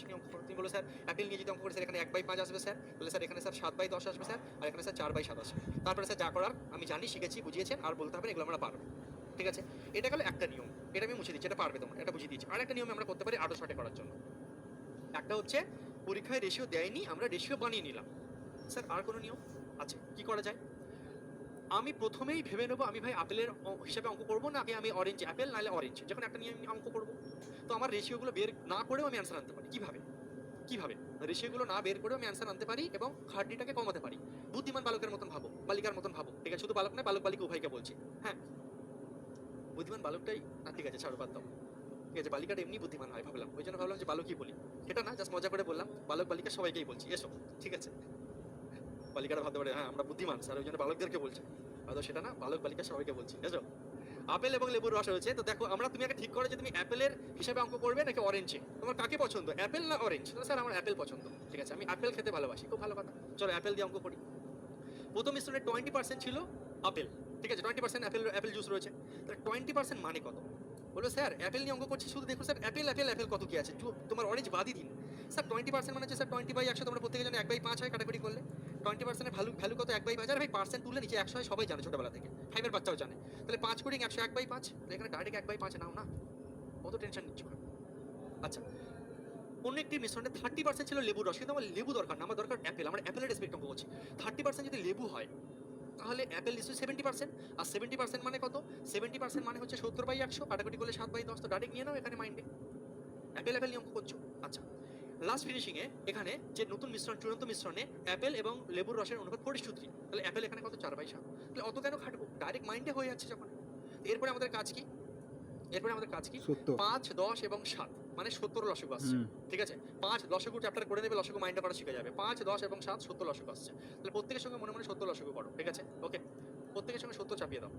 Speaker 2: নিয়ে অঙ্ক করো। তুমি বলো স্যার অ্যাপেল নিয়ে যদি অঙ্ক করি স্যার এখানে 1/5 আসবে স্যার, তাহলে স্যার এখানে স্যার 7/10 আসবে স্যার, আর এখানে স্যার 4/7 আসবে। তারপরে স্যার যা করার আমি জানি, শিখেছি, বুঝিয়েছেন, আর বলতে হবে না, এগুলো আমরা পারবো। ঠিক আছে, এটা গেল একটা নিয়ম, এটা আমি মুছে দিচ্ছি, এটা পারবে তোমরা, এটা বুঝিয়ে দিচ্ছি। আর একটা নিয়ম আমরা করতে পারি আরো শর্টে করার জন্য। একটা হচ্ছে পরীক্ষায় রেশিও দেয়নি, আমরা রেশিও বানিয়ে নিলাম। স্যার আর কোনো নিয়ম আছে? কি করা যায়? আমি প্রথমেই ভেবে নেবো আমি ভাই আপেলের হিসাবে অঙ্ক করবো, নাকি আমি অরেঞ্জ অ্যাপেল নাহলে অরেঞ্জ, যখন একটা নিয়ে আমি অঙ্ক করবো। তো আমার রেশিওগুলো বের না করেও আমি অ্যান্সার আনতে পারি। কিভাবে রেশিওগুলো না বের করেও আমি অ্যান্সার আনতে পারি এবং খাটনিটাকে কমাতে পারি। বুদ্ধিমান বালকের মতন ভাবো, বালিকার মতন ভাবো। ঠিক আছে, শুধু বালক নয়, বালক বালিকা উভয়কে বলছি। হ্যাঁ, বুদ্ধিমান বালকটাই না, ঠিক আছে ছাড়ো, বাদ দাও। ঠিক আছে, বালিকাটা এমনি বুদ্ধিমান হয় ভাবলাম, ওই জন্য ভাবলাম যে বালকই বলি। এটা না, জাস্ট মজা করে বললাম, বালক বালিকা সবাইকেই বলছি এসো। ঠিক আছে, বালিকারা ভাবতে পারে হ্যাঁ আমরা বুদ্ধিমান স্যার, ওই জন্য বালকদেরকে বলছি। হয়তো সেটা না, বালক বালিকা সবাইকে বলছি এসো। আপেল এবং লেবুর রস রয়েছে, তো দেখো তুমি একটা ঠিক করো যে তুমি অ্যাপেলের হিসাবে অঙ্ক করবে নাকি অরেঞ্জে। তোমার কাকে পছন্দ, অ্যাপেল না অরেঞ্জ? স্যার আমার অ্যাপেল পছন্দ। ঠিক আছে, আমি অ্যাপেল খেতে ভালোবাসি, খুব ভালো কথা, চলো অ্যাপেল দিয়ে অঙ্ক করি। প্রথম মিশ্রণে 20% ছিল আপেল। ঠিক আছে, 20% অ্যাপেল জুস রয়েছে, তাহলে 20% মানে কত? বলো স্যার অ্যাপেল নিয়ে অঙ্ক করছি, শুধু দেখো স্যার অ্যাপেল কত কি আছে, তোমার অরেঞ্জ বাদই দিন। স্যার 20% মানে হচ্ছে স্যার 20/100, তোমরা প্রত্যেকের জন্য 1/5 হয় কাটাকুটি করলে। 20%-এর ভ্যালু কত? 1/5। আর ভাই পার্সেন্ট তুললে নিচে 100 হয়, সবাই জানে ছোটবেলা থেকে, 5 বাচ্চাও জানে। তাহলে 5 কোডিং 100, 1/5, এখানে ডাইরেক্ট 1/5 নাও না, কত টেনশন নিচ্ছ? আচ্ছা, অন্য একটি মিশ্রণে 30% ছিল লেবুর রস, কিন্তু আমার লেবু দরকার না, আমার দরকার অ্যাপেল, আমরা অ্যাপেলের রেসপেক্ট অঙ্ক করছি। 30% যদি লেবু হয়, তাহলে অ্যাপেল নিশ্চয়ই 70%। আর 70% মানে কত? 70% মানে হচ্ছে 70/100, কাটাকুটি করলে 7/10, তো ডাইরেক্ট নিয়ে নাও এখানে মাইন্ডে, অ্যাপেল নিয়ে অঙ্ক করছো। আচ্ছা, লাস্ট ফিনিশিং এ এখানে যে নতুন মিশ্রণ, চূড়ান্ত মিশ্রণে অ্যাপেল এবং লেবুর রসের অনুপাত 4:3, তাহলে অ্যাপেল এখানে কত? 4/7। তাহলে অত কেন খাটবো, ডাইরেক্ট মাইন্ডে হয়ে যাচ্ছে যখন। এরপরে আমাদের কাজ কি? 5, 10 এবং 7 মানে 70 লসগু আসছে। ঠিক আছে, 5 লসগু চ্যাপ্টার করে নেবে, লসগু মাইন্ড করা শিখে যাবে। 5, 10 এবং 7 70 লসগু আসছে, তাহলে প্রত্যেকের সঙ্গে মনে মনে 70 লসগু করো। ঠিক আছে, ওকে, প্রত্যেকের সঙ্গে 70 চাপিয়ে দাও।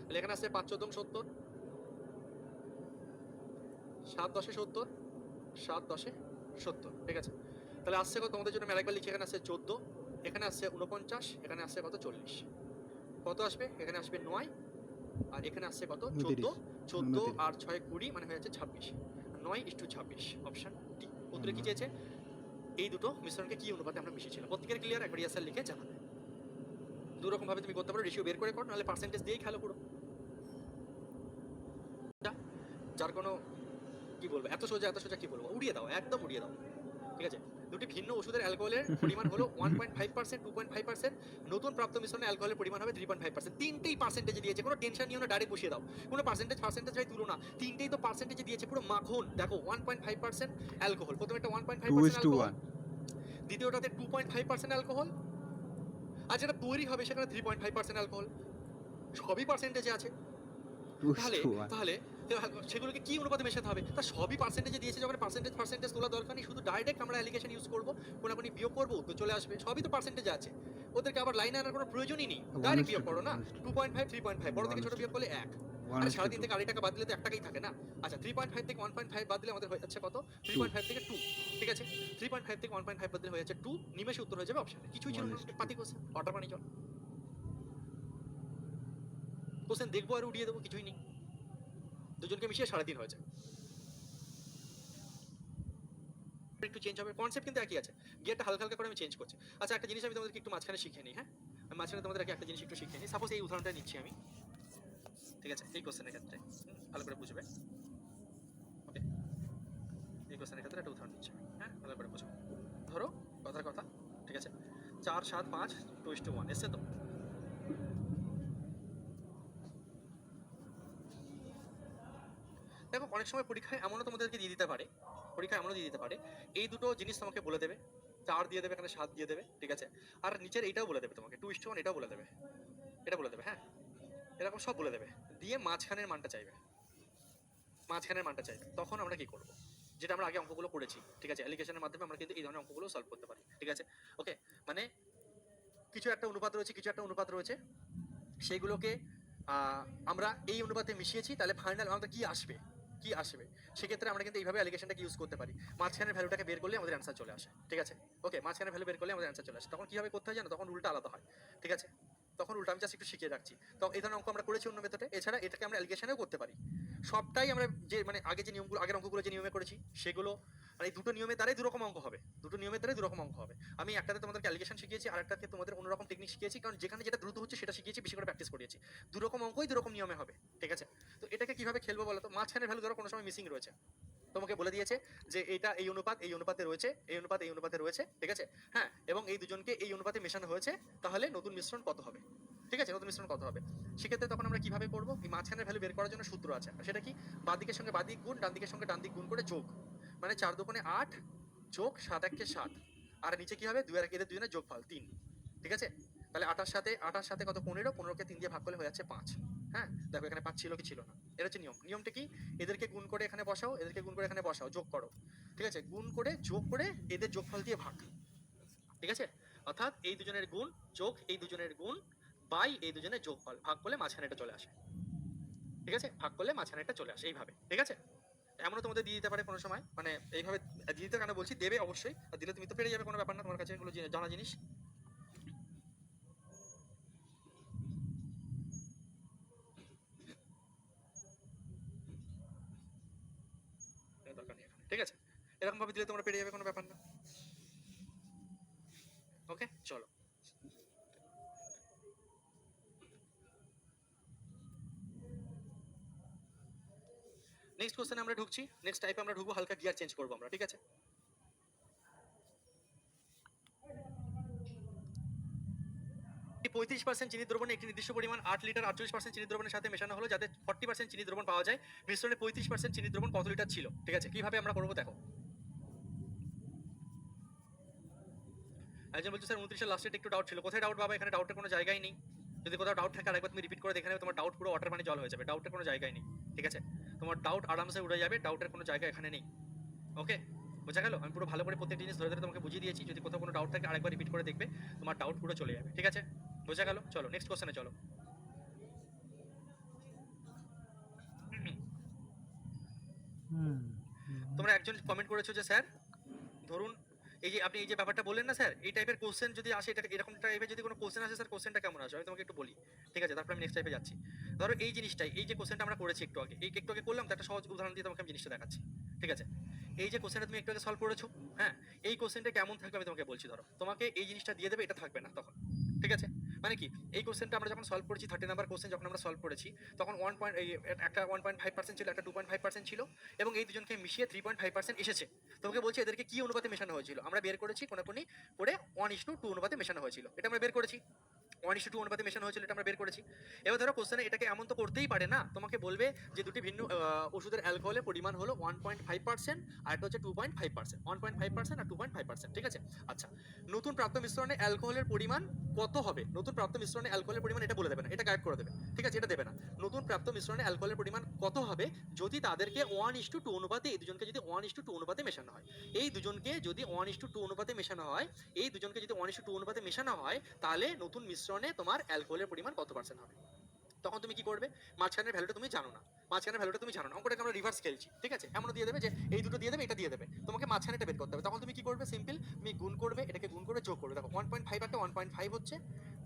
Speaker 2: তাহলে এখানে আসছে 5 14 70, 7 10 70, 7 10 70। ঠিক আছে, তাহলে আসছে কত? তোমাদের জন্য আমি আরেকবার লিখি, এখানে আসছে 14, এখানে আসছে 49, এখানে আসছে কত? 40। কত আসবে? এখানে আসবে 9, আর এখানে আসছে কত? 14। 14 আর 6 20 মানে হয়ে যাচ্ছে 26। 9:26 অপশন ডি। উত্তরে কি চেয়েছে? এই দুটো মিশ্রণকে কি অনুপাতে আমরা মিশিয়েছিলাম। প্রত্যেকের ক্লিয়ার? একবার ইয়াসার লিখে জানাবে। দু রকম ভাবে তুমি করতে পারো, রেশিও বের করে করো, নাহলে পার্সেন্টেজ দিয়েই খেলো পুরো। যার কোনো কি বলবো, এত সোজা কি বলবো, উড়িয়ে দাও, একদম উড়িয়ে দাও। ঠিক আছে, দুটি ভিন্ন ওষুধের অ্যালকোহলের পরিমাণ হলো 1.5%, 2.5%। নতুন প্রাপ্ত মিশ্রণে অ্যালকোহলের পরিমাণ হবে 3.5%। তিনটেই পার্সেন্টেজে দিয়েছে, কোনো টেনশন নিও না, ডাইরেক্ট বসিয়ে দাও। কোনো পার্সেন্টেজ ভাই তুলো না, তিনটেই তো পার্সেন্টেজে দিয়েছে, পুরো মাখন। দেখো 1.5% অ্যালকোহল, প্রথমে একটা 1.5% অ্যালকোহল, দ্বিতীয়টাতে 2.5% অ্যালকোহল, আর যেটা তৈরি হবে সেখানে 3.5% অ্যালকোহল, সবই পার্সেন্টেজে আছে। তাহলে সেগুলোকে কি অনুপাতে মেশাতে হবে? তা সবই পার্সেন্টেজে দিয়েছে, যখন পার্সেন্টেজ তোলা দরকার নেই, শুধু ডাইরেক্ট আমরা অ্যালিগেশন ইউজ করবো, কোনাকুনি বিয়োগ করবো, উত্তর চলে আসবে। সবই তো পার্সেন্টেজে আছে, ওদেরকে আবার লাইনে আনার কোনো প্রয়োজনই নেই, ডাইরেক্ট বিয়োগ করো না। 2.5 3.5, বড় থেকে ছোট বিয়োগ করলে 1, আর 3.5 থেকে 2.5 টাকা বাদ দিলে তো 1 টাকাই থাকে না। আচ্ছা, 3.5 থেকে 1.5 বাদ দিলে আমাদের হয়ে যাচ্ছে কত? 3.5 থেকে 2। ঠিক আছে, 3.5 থেকে 1.5 বাদ দিলে হয়ে যাচ্ছে 2, নিমেষে উত্তর হয়ে যাবে অপশন। কিছুই ছিল না, পাতি কোশ্চেন, অর্ডার বানিয়ে চল কোশ্চেন দেখবো আর উড়িয়ে দেবো, কিছুই নেই। দুজনকে মিশিয়ে 3.5 হয়েছে। একটু চেঞ্জ হবে, কনসেপ্ট কিন্তু একই আছে, গিয়ারটা হালকা হালকা করে আমি চেঞ্জ করছি। আচ্ছা, একটা জিনিস আমি তোমাদেরকে একটু মাঝখানে শিখিয়ে নিই। হ্যাঁ, আমি মাঝখানে তোমাদের একটা জিনিস একটু শিখিয়ে নিই। সাপোজ এই উদাহরণটা নিচ্ছি আমি। ঠিক আছে, এই কোশ্চেনের ক্ষেত্রে ভালো করে বুঝবে। ওকে, এই কোশ্চেনের ক্ষেত্রে একটা উদাহরণ নিচ্ছি আমি। হ্যাঁ, ভালো করে বুঝো। ধরো কথার কথা, ঠিক আছে, 4 7 5 2:1 এসছে তো। দেখো অনেক সময় পরীক্ষায় এমনও তোমাদেরকে দিয়ে দিতে পারে, এই দুটো জিনিস তোমাকে বলে দেবে, 4 দিয়ে দেবে, এখানে 7 দিয়ে দেবে। ঠিক আছে, আর নিচের এইটাও বলে দেবে তোমাকে, 2:1 এটাও বলে দেবে, এটা বলে দেবে। হ্যাঁ, এরকম সব বলে দেবে, দিয়ে মাঝখানের মানটা চাইবে। তখন আমরা কি করব? যেটা আমরা আগে অঙ্কগুলো করেছি। ঠিক আছে, অ্যালিগেশনের মাধ্যমে আমরা কিন্তু এই ধরনের অঙ্কগুলো সলভ করতে পারি। ঠিক আছে, ওকে, মানে কিছু একটা অনুপাত রয়েছে, সেগুলোকে আমরা এই অনুপাতে মিশিয়েছি, তাহলে ফাইনাল আমাদের কি আসবে? কি আসবে, সেক্ষেত্রে আমরা কিন্তু এইভাবে অ্যালিগেশনটাকে ইউজ করতে পারি। মাঝখানের ভ্যালুটাকে বের করলে আমাদের অ্যান্সার চলে আসে, ঠিক আছে? ওকে, মাঝখানের ভ্যালু বের করলে আমাদের অ্যান্সার চলে আসে। তখন কিভাবে করতে হয় জানো? তখন রুলটা আলাদা হয়, ঠিক আছে? তখন উল্টা আমি জাস্ট একটু শিখিয়ে রাখছি। তো এই ধরনের অঙ্ক আমরা করেছি অন্য মেথডে, এছাড়া এটাকে আমরা অ্যালিগেশনেও করতে পারি। সবটাই আমরা যে মানে আগে যে নিয়মগুলো, আগের অঙ্কগুলো যে নিয়মে করেছি সেগুলো, মানে এই দুটো নিয়মের দ্বারাই দুরকম অঙ্ক হবে, দুটো নিয়মের দ্বারাই দুরকম অঙ্ক হবে। আমি একটাতে তোমাদেরকে অ্যালিগেশন শিখিয়েছি, আর একটাতে তোমাদের অন্যরকম টেকনিক শিখিয়েছি, কারণ যেখানে যেটা দ্রুত হচ্ছে সেটা শিখিয়েছি, বেশি করে প্র্যাকটিস করিয়েছি। দুরকম অঙ্কই দুরকম নিয়মে হবে, ঠিক আছে? তো এটাকে কিভাবে খেলবো বলো তো? মাঝখানের ভ্যালু ধরো কোনো সময় মিসিং রয়েছে, তোমাকে বলে দিয়েছে যে এটা এই অনুপাত এই অনুপাতে রয়েছে, এই অনুপাত এই অনুপাতে রয়েছে, ঠিক আছে? হ্যাঁ, এবং এই দুজনকে এই অনুপাতে মেশানো হয়েছে, তাহলে নতুন মিশ্রণ কত হবে, ঠিক আছে? নতুন মিশ্রণ কত হবে? সেক্ষেত্রে তখন আমরা কিভাবে করবো? এই মাঝখানের ভ্যালু বের করার জন্য সূত্র আছে, সেটা কি? বাঁ দিকের সঙ্গে বাঁ দিক গুণ, ডান দিকের সঙ্গে ডান দিক গুণ করে যোগ, মানে 4 দুগুণে 8 যোগ 7 একে 7, আর নিচে কি হবে? 2 আর এদের দুজনের যোগফল 3, ঠিক আছে? তাহলে 8 সাথে কত? 15, 15কে 3 দিয়ে ভাগ করলে হয়ে যাচ্ছে 5। হ্যাঁ, দেখো এখানে 5 ছিল কি ছিল না? এটা হচ্ছে নিয়ম। নিয়মটা কি? এদেরকে গুণ করে এখানে বসাও, এদেরকে গুণ করে এখানে বসাও, যোগ করো, ঠিক আছে? গুণ করে যোগ করে এদের যোগফল দিয়ে ভাগ, ঠিক আছে? অর্থাৎ এই দুজনের গুণ যোগ এই দুজনের গুণ বাই এই দুজনের যোগফল, ভাগ করলে মাঝখানে এটা চলে আসে, ঠিক আছে? ভাগ করলে মাঝখানে এটা চলে আসে এইভাবে, ঠিক আছে? এমনও তোমাদের দিয়ে দিতে পারে কোনো সময়, মানে এইভাবে দিয়ে দিতে কেন বলছি, দেবে অবশ্যই, আর দিলে তুমি তো পেরে যাবে, কোনো ব্যাপার না, তোমার কাছে এগুলো জানা জিনিস। দরকার নেই এখানে, ঠিক আছে? এরকম ভাবে দিলে তোমরা পেরে যাবে, কোনো ব্যাপার না। ওকে, চলো নেক্সট কোশ্চেনে আমরা ঢুকছি। নেক্সট টাইপে আমরা ঢুকবো, হালকা গিয়ার চেঞ্জ করবো আমরা, ঠিক আছে? 35% চিনি দ্রবণে একটি নির্দিষ্ট পরিমাণ 8 লিটার 48% চিনি দ্রবণের সাথে মেশানো হলো, যাতে 40% চিনি দ্রবণ পাওয়া যায়। মিশ্রণে 35% চিনি দ্রবণ কত লিটার ছিল, ঠিক আছে? কিভাবে আমরা করবো দেখো। একজন বলছে স্যার 29 এর লাস্টে একটু ডাউট ছিল। কোথায় ডাউট বাবা? এখানে ডাউটের কোনো জায়গাই নেই। যদি কোথাও ডাউট থাকে আরেকবার তুমি রিপিট করে দেখে নেবে, তোমার ডাউট পুরো ওয়াটার পানি জল হয়ে যাবে। ডাউটের কোনো জায়গাই নেই, ঠিক আছে? তোমার ডাউট আরামসে উড়ে যাবে, ডাউটের কোনো জায়গা এখানে নেই। ওকে, বোঝা গেল? আমি পুরো ভালো করে প্রত্যেক জিনিস ধরে ধরে তোমাকে বুঝিয়ে দিয়েছি। যদি কোথাও কোনো ডাউট থাকে আরেকবার রিপিট করে দেখবে, তোমার ডাউট পুরো চলে যাবে, ঠিক আছে? বোঝা গেল? চলো নেক্সট কোশ্চেনে চলো। তোমরা একজন কমেন্ট করেছো যে স্যার ধরুন এই যে আপনি এই যে ব্যাপারটা বললেন না স্যার, এই টাইপের কোশ্চেন যদি আসে, এটা এরকম টাইপের যদি কোনো কোশ্চেন আসে স্যার, কোশ্চেনটা কেমন আসে আমি তোমাকে একটু বলি, ঠিক আছে? তারপর আমি নেক্সট টাইপে যাচ্ছি। ধরো এই জিনিসটাই, এই যে কোশ্চেনটা আমরা করেছি একটু আগে, এই একটু আগে করলাম, তো একটা সহজ উদাহরণ দিয়ে তোমাকে আমি জিনিসটা দেখাচ্ছি, ঠিক আছে? এই যে কোশ্চেনটা তুমি একটু আগে সলভ করেছো, হ্যাঁ, এই কোশ্চেনটা কেমন থাকবে আমি তোমাকে বলছি। ধরো তোমাকে এই জিনিসটা দিয়ে দেবে, এটা থাকবে না তখন, ঠিক আছে? মানে কি, এই কোশ্চেনটা আমরা যখন সলভ করেছি, 30 নাম্বার কোশ্চেন যখন আমরা সলভ করেছি, তখন একটা 1.5% ছিল, একটা 2.5% ছিল, এবং এই দুজনকে মিশিয়ে 3.5% এসেছে। তোমাকে বলছি এদেরকে কি অনুপাতে মেশানো হয়েছিল, আমরা বের করেছি কোনাকুনি করে 1:2 অনুপাতে মেশানো হয়েছিল, এটা আমরা বের করেছি। 1:2 অনুপাতে মেশানো হয়েছিল, এটা আমরা বের করেছি। এবার ধরো কোশ্চেনে এটাকে এমন তো করতেই পারে না, তোমাকে বলবে যে দুটি ভিন্ন ওষুধের অ্যালকোহলের পরিমাণ হলো 1.5%, আর একটা হচ্ছে 2.5%, 1.5% আর 2.5%, ঠিক আছে? আচ্ছা, নতুন প্রাপ্ত মিশ্রণে অ্যালকোহলের পরিমাণ কত হবে? নতুন প্রাপ্ত মিশ্রণে অ্যালকোহলের পরিমাণ এটা বলে দেবে না, এটা গায়েব করে দেবে, ঠিক আছে? এটা দেবে না। নতুন প্রাপ্ত মিশ্রণে অ্যালকোহলের পরিমাণ কত হবে যদি তাদেরকে 1:2 অনুপাতে, এই দুজনকে যদি 1:2 অনুপাতে মেশানো হয়, এই দুজনকে যদি 1:2 অনুপাতে মেশানো হয়, এই দুজনকে যদি 1:2 অনুপাতে মেশানো হয়, তাহলে নতুন মিশ্রণে তোমার অ্যালকোহলের পরিমাণ কত পার্সেন্ট হবে? তখন তুমি কি করবে? মাঝখানের ভ্যালুটা তুমি জানো না, মাঝখানের ভ্যালুটা তুমি জানো না, অঙ্কটাকে আমরা রিভার্স খেলছি, ঠিক আছে? এমনও দিয়ে দেবে যে এই দুটো দিয়ে দেবে, এটা দিয়ে দেবে, তোমাকে মাঝখানেটা বের করতে হবে। তখন তুমি কি করবে? সিম্পল, তুমি গুণ করবে, এটাকে গুণ করে যোগ করবে। দেখো 1.5 একটা 1.5 হচ্ছে,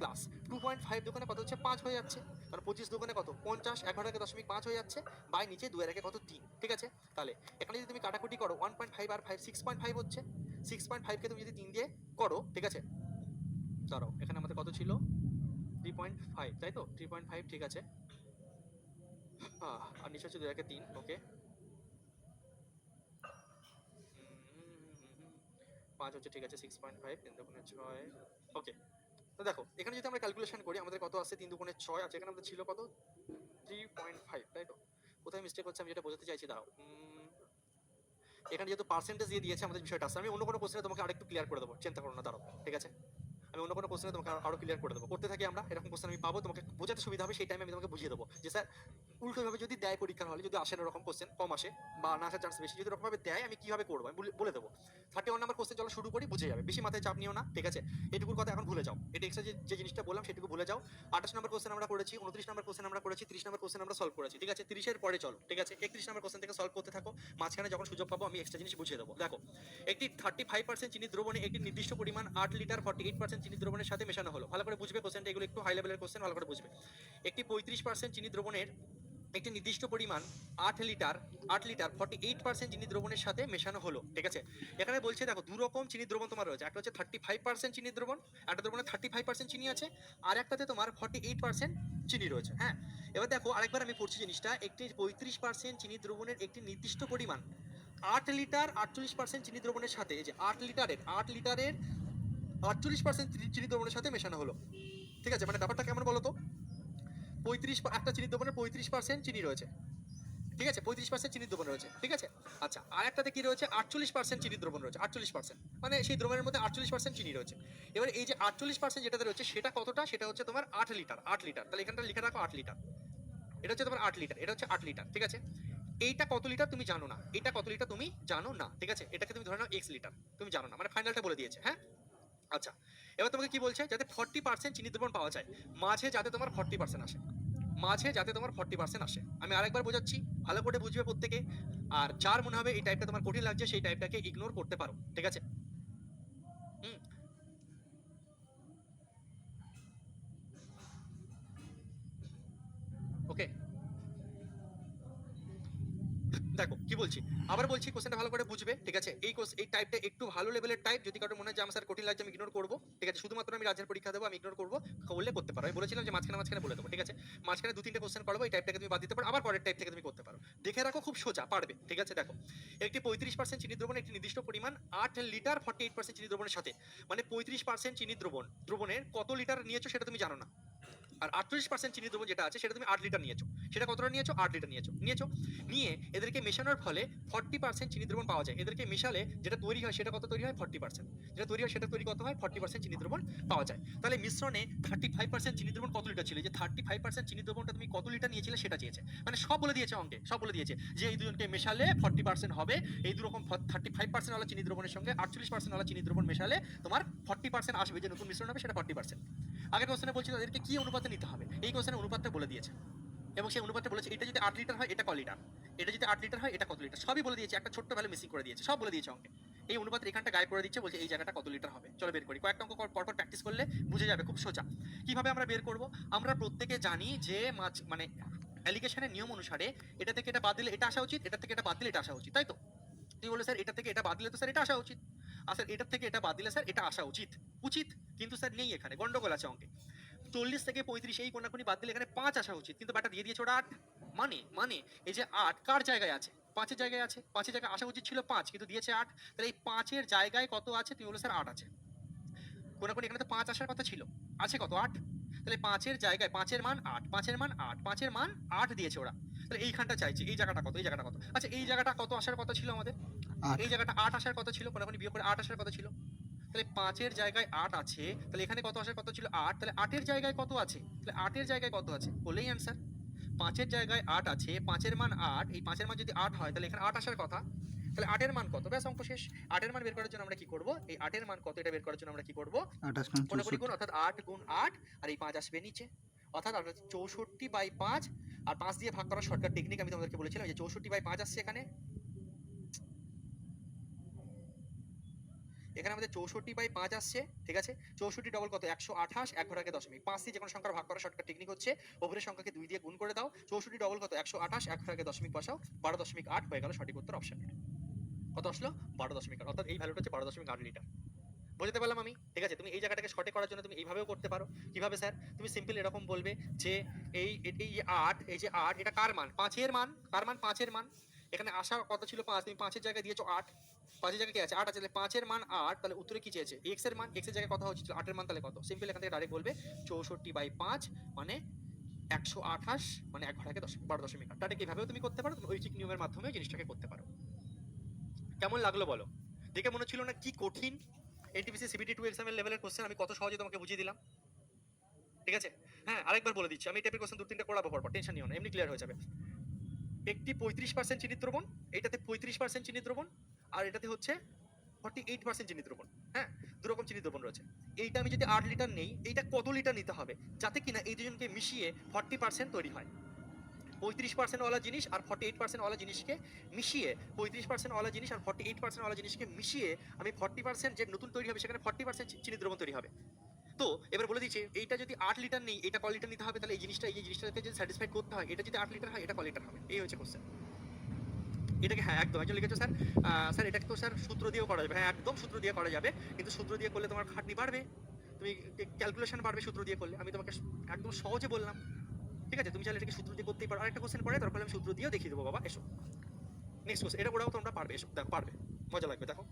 Speaker 2: প্লাস 2.5 দোকানে কত হচ্ছে? 5 হয়ে যাচ্ছে, কারণ 25 দোকানে কত? 50, 11.5 হয়ে যাচ্ছে, বাই নিচে 2 এর আগে কত? 3, ঠিক আছে? তাহলে এখানে যদি তুমি কাটাকুটি করো, 1.5 আর 5 6.5 হচ্ছে, 6.5কে তুমি যদি 3 দিয়ে করো, ঠিক আছে? ধরো এখানে আমাদের কত ছিল? 3.5, তাই তো? 3.5, ঠিক আছে? আর নিচে হচ্ছে 2 একে 3, ওকে? 5 হচ্ছে, ঠিক আছে? 6.5, 3 দুগুণে 6, ওকে? তো দেখো এখানে যদি আমরা ক্যালকুলেশন করি, আমাদের কত আসছে? 3 দুগুণে 6 আছে, এখানে আমাদের ছিল কত? 3.5, তাই তো? কোথায় মিস্টেক হচ্ছে আমি যেটা বোঝাতে চাইছি, দাঁড়াও। এখানে যেহেতু পার্সেন্টেজ দিয়ে দিয়েছে, আমাদের বিষয়টা আসছে। আমি অন্য কোনো কোশ্চেনে তোমাকে আরেকটু ক্লিয়ার করে দেবো, চিন্তা করো না, দাঁড়াও, ঠিক আছে? আমি অন্য কোনো কোশ্চেনে তোমাকে আরো ক্লিয়ার করে দেবো। করতে থাকি আমরা, এরকম কোশ্চেন আমি পাবো, তোমাকে বোঝাতে সুবিধা হবে, সেই টাইমে আমি তোমাকে বুঝিয়ে দেবো যে স্যার উল্টোভাবে যদি দেয় পরীক্ষার হলে, যদি আসে না এরকম কোশ্চেন, কম আসে বা না আসার চান্স বেশি, যদি এরকমভাবে দেয় আমি কিভাবে করবো আমি বলে দেবো। 31 নাম্বার কোশ্চেন চলো শুরু করি, বুঝে যাবে, বেশি মাথায় চাপ নিও না, ঠিক আছে? এটুকুর কথা এখন ভুলে যাও, এটা এক্সট্রা যে জিনিসটা বললাম সেটুকু ভুলে যাও। 28 নাম্বার কোশ্চেন আমরা করেছি, 29 নাম্বার কোশ্চেন আমরা করেছি, 30 নাম্বার কোশ্চেন আমরা সলভ করেছি, ঠিক আছে? 30 এর পরে চলো, ঠিক আছে? 31 নাম্বার কোশ্চেন থেকে সলভ করতে থাকো, মাঝখানে যখন সুযোগ পাবো আমি এক্সট্রা জিনিস বুঝিয়ে দেবো। দেখো, একটি 35% চিনি দ্রবণে একটি নির্দিষ্ট পরিমাণ 8 লিটার 48% চিনি দ্রবণের সাথে মেশানো হলো। ভালো করে বুঝবে কোশ্চেনটা, এগুলো একটু হাই লেভেলের কোশ্চেন, ভালো করে বুঝবে। একটি 35% চিনি দ্রবণের একটি নির্দিষ্ট পরিমাণ 8 লিটার 48% চিনি দ্রবণের সাথে মেশানো হলো, ঠিক আছে? এখানে বলছে দেখো দু রকম চিনি দ্রবণ তোমার রয়েছে, একটা হচ্ছে 35% চিনি দ্রবণ, একটা দ্রবণে 35% চিনি আছে, আর একটাতে তোমার 48% চিনি রয়েছে। হ্যাঁ, এবার দেখো আরেকবার আমি পড়ছি জিনিসটা, একটি 35% চিনি দ্রবণের একটি নির্দিষ্ট পরিমাণ 8 লিটার 48% চিনি দ্রবণের সাথে, এই যে 8 লিটারের 48% চিনি দ্রবণের সাথে মেশানো হলো, ঠিক আছে? মানে ব্যাপারটা কেমন বলো তো, 35 একটা চিনি দ্রবণে 35% চিনি রয়েছে, ঠিক আছে? 35% চিনি দ্রবণ রয়েছে, ঠিক আছে? আচ্ছা, আর একটাতে কি রয়েছে, 48% চিনি দ্রবণ রয়েছে, 48%, মানে সেই দ্রবণের মধ্যে 48% চিনি রয়েছে। এবার এই যে 48% যেটাতে রয়েছে সেটা কতটা, সেটা হচ্ছে তোমার 8 লিটার, 8 লিটার, তাহলে এখানটা লিখে রাখো 8 লিটার, এটা হচ্ছে তোমার 8 লিটার, এটা হচ্ছে 8 লিটার, ঠিক আছে? এইটা কত লিটার তুমি জানো না, এটা কত লিটার তুমি জানো না, ঠিক আছে? এটাকে তুমি ধরে নাও x লিটার, তুমি জানো না, মানে ফাইনালটা বলে দিয়েছে। হ্যাঁ, আচ্ছা, এবার তোমাকে কি বলছে, যাতে 40% চিনি দ্রবণ পাওয়া যায়, মাঝে যাতে তোমার 40% আসে, মাঝে যাতে তোমার 40% আসে। আমি আরেকবার বোঝাচ্ছি, ভালো করে বুঝবে প্রত্যেকে। আর যার মনে হবে এই টাইপটা তোমার কঠিন লাগছে সেই টাইপটাকে ইগনোর করতে পারো, ঠিক আছে? হুম, ওকে। দেখো কি বলছি, আবার বলছি কোশ্চেনটা ভালো করে বুঝবে, ঠিক আছে? এই টাইপটা একটু ভালো লেভেলের টাইপ, যদি কারো মনে হয় যে আমার স্যার কঠিন লাগছে আমি ইগনোর করবো, ঠিক আছে? শুধুমাত্র আমি রাজ্যের পরীক্ষা দেবো, আমি ইগনোর করবো, বললে করতে পারো। আমি বলেছিলাম যে মাঝখানে বলে দেবো, ঠিক আছে? মাঝখানে 2-3টে কোশ্চেন করবো, এই টাইপটাকে তুমি বাদ দিতে পারো, আবার পরের টাইপ থেকে তুমি করতে পারো। দেখে রাখো, খুব সোজা, পারবে, ঠিক আছে? দেখো, একটি 35% চিনি দ্রবণ একটি নির্দিষ্ট পরিমাণ 8 লিটার 48% চিনি দ্রবণের সাথে, মানে 35% চিনি দ্রবণের কত লিটার নিয়েছো সেটা তুমি জানো না, আর 48% চিনি দ্রবণ যেটা আছে সেটা তুমি 8 লিটার নিয়েছো, সেটা কতটা নিয়েছো, 8 লিটার নিয়েছো, নিয়ে এদেরকে মেশানোর ফলে 40% চিনি দ্রবণ পাওয়া যায়। এদেরকে মেশালে যেটা তৈরি হয় সেটা কত তৈরি হয়, 40%, যেটা তৈরি হয় সেটা তৈরি কত হয়, 40% চিনি দ্রবণ পাওয়া যায়। তাহলে মিশ্রণে 35% চিনি দ্রবণ কত লিটার ছিল, যে 35% চিনি দ্রবণটা তুমি কত লিটার নিয়েছিলে সেটা চেয়েছে, মানে সব বলে দিয়েছে অঙ্কে, সব বলে দিয়েছে যে এই দুজনকে মেশালে 40% হবে, এই দুরকম 35% ওয়ালা চিনি দ্রবণের সঙ্গে 48% ওয়ালা চিনি দ্রবণ মেশালে তোমার 40% আসবে, যে নতুন মিশ্রণ হবে সেটা 40%। আগের কোশ্চেনে বলছিল তাদেরকে কি অনুপাতে নিতে হবে, এই কোশ্চেনে অনুপাতটা বলে দিয়েছে, এবং সেই অনুপাতটা বলেছে এটা যদি 8 লিটার হয় এটা ক লিটার, এটা যদি 8 লিটার হয় এটা কত লিটার, সবই বলে দিয়েছে, একটা ছোট্ট ভ্যালু মিসিং করে দিয়েছে, সব বলে দিয়েছে অঙ্কে। এই অনুপাতের এখানটা গায়েব করে দিচ্ছে, বলছে এই জায়গাটা কত লিটার হবে। চলো বের করি, কয়েকটা অঙ্ক পরপর প্র্যাকটিস করলে বুঝে যাবে, খুব সোজা। কিভাবে আমরা বের করব, আমরা প্রত্যেকে জানি যে মানে অ্যালিগেশনের নিয়ম অনুসারে এটা থেকে এটা বাদ দিলে এটা আসা উচিত, এটা থেকে এটা বাদ দিলে এটা আসা উচিত, তাই তো? তুই বলে স্যার এটা থেকে এটা বাদ দিলে তো স্যার এটা আসা উচিত, আর স্যার এটার থেকে এটা বাদ দিলে স্যার এটা আসা উচিত, উচিত, কিন্তু স্যার নেই, এখানে গন্ডগোল আছে অঙ্কে। 40 থেকে 35 এই কোনাকুনি বাদ দিলে এখানে 5 আসা উচিত, কিন্তু বাটা দিয়ে দিয়েছে ওরা 8, মানে এই যে 8 কার জায়গায় আছে, 5-এর জায়গায় আছে, 5-এর জায়গায় আসা উচিত ছিল 5, কিন্তু দিয়েছে 8, তাহলে এই 5-এর জায়গায় কত আছে, তুমি বলে স্যার 8 আছে, কোনাকুনি এখানে তো 5 আসার কথা ছিল, আছে কত, 8, তাহলে 5-এর জায়গায় 5-এর মান 8, 5-এর মান 8, 5-এর মান 8 দিয়েছে ওরা, তাহলে এইখানটা চাইছে, এই জায়গাটা কত, এই জায়গাটা কত, আচ্ছা এই জায়গাটা কত আসার কথা ছিল আমাদের,
Speaker 3: 8
Speaker 2: এই জায়গাটা 8 আসার কথা ছিল, কোনাকুনি বিয়োগ করে 8 আসার কথা ছিল, তাহলে 5-এর জায়গায় 8 আছে, তাহলে এখানে কত আসার কথা ছিল 8, তাহলে 8-এর জায়গায় কত আছে, তাহলে 8-এর জায়গায় কত আছে বলেই অ্যান্সার। 5-এর জায়গায় 8 আছে, 5-এর মান 8, এই 5-এর মান যদি 8 হয় তাহলে এখানে 8 আসার কথা, তাহলে 8-এর মান কত, ব্যাস অঙ্ক শেষ। 8-এর মান বের করার জন্য আমরা কি করব, এই 8-এর মান কত এটা বের করার জন্য আমরা কি করব,
Speaker 3: 28
Speaker 2: কোনাকুনি গুণ, অর্থাৎ 8 গুণ 8, আর এই 5 আসবে নিচে, অর্থাৎ 64/5, আর 5 দিয়ে ভাগ করার শর্টকাট টেকনিক আমি তোমাদেরকে বলেছিলাম, যে 64/5 আসছে এখানে, এখানে আমাদের 64/5 আসছে, ঠিক আছে? 64 ডবল কত, 128, এক ঘর আগে দশমিক, 5 দিয়ে যে কোনো সংখ্যার ভাগ করার শর্টকাট টেকনিক হচ্ছে ওপরের সংখ্যাকে 2 দিয়ে গুণ করে দাও, 64 ডবল কত, 128, এক ঘর আগে দশমিক বসাও, 12.8 হয়ে গেল সঠিক উত্তর, অপশন এ। কত আসলো, 12.8, অর্থাৎ এই ভ্যালুটা হচ্ছে 12.8 লিটার। বুঝতে পারলাম আমি, ঠিক আছে? তুমি এই জায়গাটাকে শর্টে করার জন্য তুমি এইভাবেও করতে পারো। কিভাবে স্যার, তুমি সিম্পল এরকম বলবে যে এই 8, এই যে 8 এটা কার মান, 5-এর মান, কার মান, 5-এর মান, এখানে আসার কথা ছিল 5, তুমি 5-এর জায়গায় দিয়েছো 8, 5-এর জায়গায় কি আছে, 8 আছে, তাহলে 5-এর মান 8, তাহলে উত্তরে কি চেয়েছে, x এর মান, x এর জায়গায় কথা হচ্ছিল 8-এর মান, তাহলে কত, সিম্পল এখান থেকে ডাইরেক্ট বলবে 64/5 মানে 128, মানে এক ঘর আগে 12.8, ডাইরেক্ট এইভাবেও তুমি করতে পারো, তুমি ঐকিক নিয়মের মাধ্যমে জিনিসটাকে করতে পারো। কেমন লাগলো বলো, দেখে মনে ছিল না কি কঠিন, এনটিপিসি সিবিটি 2 এক্সামের লেভেলের কোশ্চেন আমি কত সহজে তোমাকে বুঝিয়ে দিলাম, ঠিক আছে? হ্যাঁ আরেকবার বলে দিচ্ছি, আমি এই টাইপের কোশ্চেন 2-3টা করাবো পরপর, টেনশন নিও না, এমনি ক্লিয়ার হয়ে যাবে। একটি 35% চিনি দ্রবণ, এটাতে 35% চিনি দ্রবণ, আর এটাতে হচ্ছে 48% চিনি দ্রবণ। হ্যাঁ, দুরকম চিনি দ্রবণ রয়েছে। এইটা আমি যদি 8 লিটার নেই, এইটা কত লিটার নিতে হবে যাতে কিনা এই দুজনকে মিশিয়ে 40% তৈরি হয়? 35% ওয়ালা জিনিস আর 48% ওয়ালা জিনিসকে মিশিয়ে, 35% ওয়ালা জিনিস আর 48% ওয়ালা জিনিসকে মিশিয়ে আমি 40% যে নতুন তৈরি হবে সেখানে 40% চিনি দ্রবণ তৈরি হবে। তো এবার বলে দিচ্ছি, এইটা যদি 8 লিটার নেই, এটা ক লিটার নিতে হবে? তাহলে এই জিনিসটাকে যদি স্যাটিসফাই করতে হয়, এটা যদি 8 লিটার হয়, এটা ক লিটার হবে? এই হচ্ছে কোশ্চেন। এটাকে হ্যাঁ একদম একজন লিখেছো স্যার, স্যার এটাকে তো স্যার সূত্র দিয়েও করা যাবে। হ্যাঁ একদম সূত্র দিয়ে করা যাবে, কিন্তু সূত্র দিয়ে করলে তোমার খাটনি বাড়বে, তুমি ক্যালকুলেশন বাড়বে সূত্র দিয়ে করলে। আমি তোমাকে একদম সহজে বললাম, ঠিক আছে? তুমি চাইলে এটাকে সূত্র দিয়ে করতেই পারো। আরেকটা কোশ্চেন পড়ে তারপরে আমি সূত্র দিয়েও দেখিয়ে দেবো বাবা, এসো। নেক্সট কোশ্চেন, এটা পড়াও তোমরা পারবে, এসো দেখো পারবে, মজা লাগবে। দেখো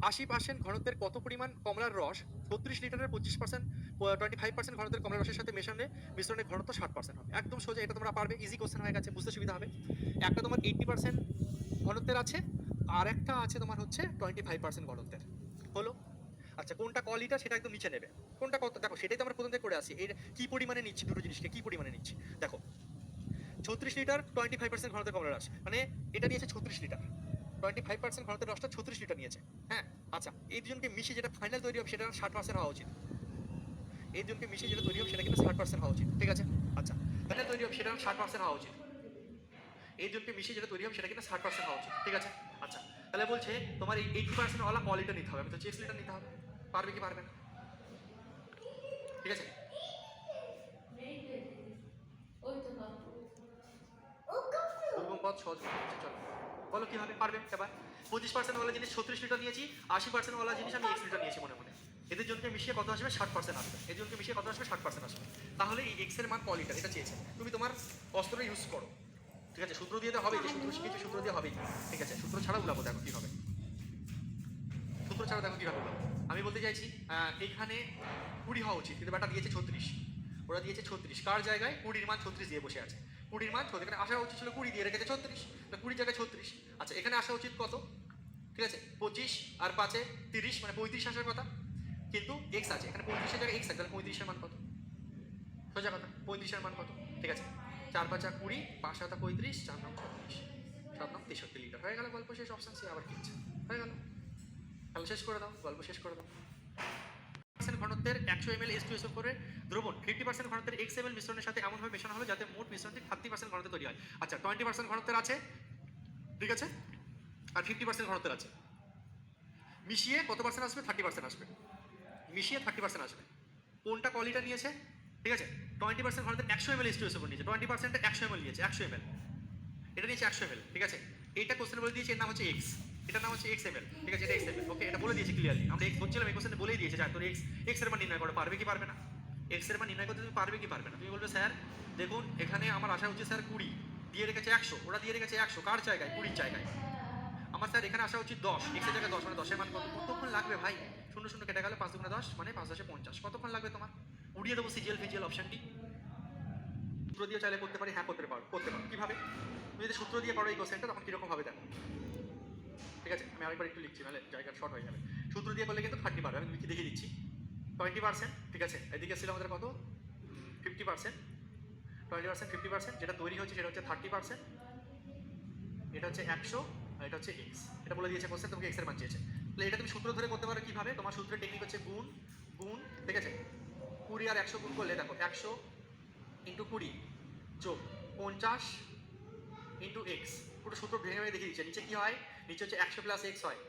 Speaker 2: 80% ঘনত্বের কত পরিমাণ কমলার রস 36 লিটারের 25% ঘনত্বের কমলার রসের সাথে মেশালে মিশ্রণের ঘনত্ব 60% হবে? একদম সোজা, এটা তোমরা পারবে, ইজি কোশ্চেন হয়ে গেছে, বুঝতে সুবিধা হবে। একটা তোমার 80% ঘনত্বের আছে, আর একটা আছে তোমার হচ্ছে 25% ঘনত্বের, হলো। আচ্ছা কোনটা ক লিটার সেটা একদম নিচে নেবে, কোনটা কত দেখো সেটাই তো আমরা প্রথম থেকে করে আসি। এর কি পরিমাণে নিচ্ছি, দুটো জিনিসকে কি পরিমাণে নিচ্ছি দেখো। 36 লিটার 25% ঘনত্বের কমলার রস, মানে এটা নিয়েছে 36 লিটার, 25% ঘনত্বের রসটা 36 লিটার নিয়েছে। হ্যাঁ আচ্ছা, এই দুজনকে মিশিয়ে যেটা ফাইনাল তৈরি হবে সেটা 60% হওয়া উচিত। এই দুজনকে মিশিয়ে যেটা তৈরি হবে সেটা কিন্তু 60% হওয়া উচিত, ঠিক আছে? আচ্ছা ফাইনাল তৈরি হবে সেটা 60% হওয়া উচিত। এই দুজনকে মিশিয়ে যেটা তৈরি হবে সেটা কিন্তু 60% হওয়া উচিত, ঠিক আছে? আচ্ছা তাহলে বলছে তোমার এই 80% ওয়ালা ক লিটার নিতে হবে? আমি তো 6 লিটার নিতে হবে, পারবে কি পারবে না? ঠিক আছে, দুর্গম পথ সহজ পথ হচ্ছে, চলো বলো কি হবে, পারবে এবার? 25% ওয়ালা জিনিস 36 লিটার নিয়েছি, 80% ওয়ালা জিনিস আমি 1 লিটার নিয়েছি মনে মনে। এদের জনকে মিশিয়ে কত আসবে? 60% আসবে। এদের জনকে মিশিয়ে কত আসবে? 60% আসবে। তাহলে এই এক্স এর মান ক লিটার এটা চেয়েছে, তুমি তোমার অস্ত্র ইউজ করো, ঠিক আছে? সূত্র দিয়ে তো হবে, যে সূত্র শিখেছি সূত্র দিয়ে হবেই, ঠিক আছে? সূত্র ছাড়া উলাবো, দেখো কি হবে, সূত্র ছাড়া দেখো কি হবে উলাবো। আমি বলতে চাইছি এখানে 20 হওয়া উচিত, কিন্তু ব্যাটা দিয়েছে 36, ওরা দিয়েছে 36, কার জায়গায় 20 মান 36 দিয়ে বসে আছে। 20 মান 36, এখানে আসা উচিত ছিল 20, দিয়ে রেখেছে 36, তো 20 জায়গায় 36। আচ্ছা এখানে আসা উচিত কত? ঠিক আছে 25 আর 5 এ 30, মানে 35 আসার কথা, কিন্তু এক্স আছে এখানে, 35 এর জায়গায় এক্স আছে, তাহলে 35 এর মান কত? সোজা কথা, 35 এর মান কত? ঠিক আছে 4 5 20, 5 7 35, 4 9 36, 7 9 63 লিটার। হয়ে গেল, গল্প শেষ, অপশন সি আবার কি আছে, হয়ে গেল। তাহলে শেষ করে দাও, গল্প শেষ করে দাও। ঘনত্বের 100 ml H2SO4 এর দ্রবণ 50% ঘনত্বের XML মিশ্রণের সাথে এমনভাবে মেশানো হলো যাতে মোট মিশ্রণটি 30% ঘনত্বে তৈরি হয়। আচ্ছা 20% ঘনত্বের আছে, ঠিক আছে, আর 50% ঘনত্বের আছে, মিশিয়ে কত পার্সেন্ট আসবে? 30% আসবে, মিশিয়ে 30% আসবে। কোনটা ক লিটার নিয়েছে? ঠিক আছে 20% ঘনত্বের 100 ml H2SO4 নিয়েছে, 20% 100 ml নিয়েছে, 100 ml, এটা নিয়েছে 100 ml, ঠিক আছে? এইটা কোশ্চেন বলে দিয়েছে, এর নাম হচ্ছে এক্স, এটার নাম হচ্ছে XML, ঠিক আছে? এটা XML, ওকে, এটা বলে দিয়েছে ক্লিয়ারলি, আমরা এক্স বলছিলাম, এই কোশ্চেনে বলেই দিয়েছে, যা তোর এক্স এর মান নির্ণয় করো, পারবে কি পারবে না? এক্স এর মান নির্ণয় করতে তুমি পারবে কি পারবে না? তুমি বলবে স্যার দেখুন এখানে আমার আসা উচিত স্যার 20, দিয়ে রেখেছে 100, ওরা দিয়ে রেখেছে 100, কার জায়গায়? 20 জায়গায়। আমার স্যার এখানে আসা উচিত 10, এক্স এর জায়গায় 10, মানে 10 এর মান কত? কতক্ষণ লাগবে ভাই? 0 0 কেটে গেল, 5 2 10, মানে 5 10 50, কতক্ষণ লাগবে তোমার? উড়িয়ে দেবো সিজিএল ফিজিএল অপশনটি। সূত্র দিয়ে চাইলে করতে পারি, হ্যাঁ করতে পারো, কিভাবে? তুমি যদি সূত্র দিয়ে করো এই কোশ্চেনটা, তখন কিরকম হবে দেখো, ঠিক আছে? আমি আরেকবার একটু লিখছি, নাহলে জায়গা শর্ট হয়ে যাবে। সূত্র দিয়ে করলে কিন্তু 30 পারবে, আমি তুমি কি দেখিয়ে দিচ্ছি। 20%, ঠিক আছে, এদিকে ছিল আমাদের কত? 50%, 20% 50%, যেটা তৈরি হচ্ছে সেটা হচ্ছে 30%, এটা হচ্ছে 100, আর এটা হচ্ছে এক্স, এটা বলে দিয়েছে কোশ্চেন, তোমাকে এক্স এর মান চেয়েছে। তাহলে এটা তুমি সূত্র ধরে করতে পারো কিভাবে? তোমার সূত্রের টেকনিক হচ্ছে গুণ গুণ, ঠিক আছে? 20 আর 100 গুণ করলে দেখো 100 ইন্টু 20 যোগ 50 ইন্টু এক্স, পুরো সূত্র ভেঙে ভেঙে দেখিয়ে দিচ্ছে। নিচে কি হয়? নিচে হচ্ছে 100 প্লাস এক্স হয়,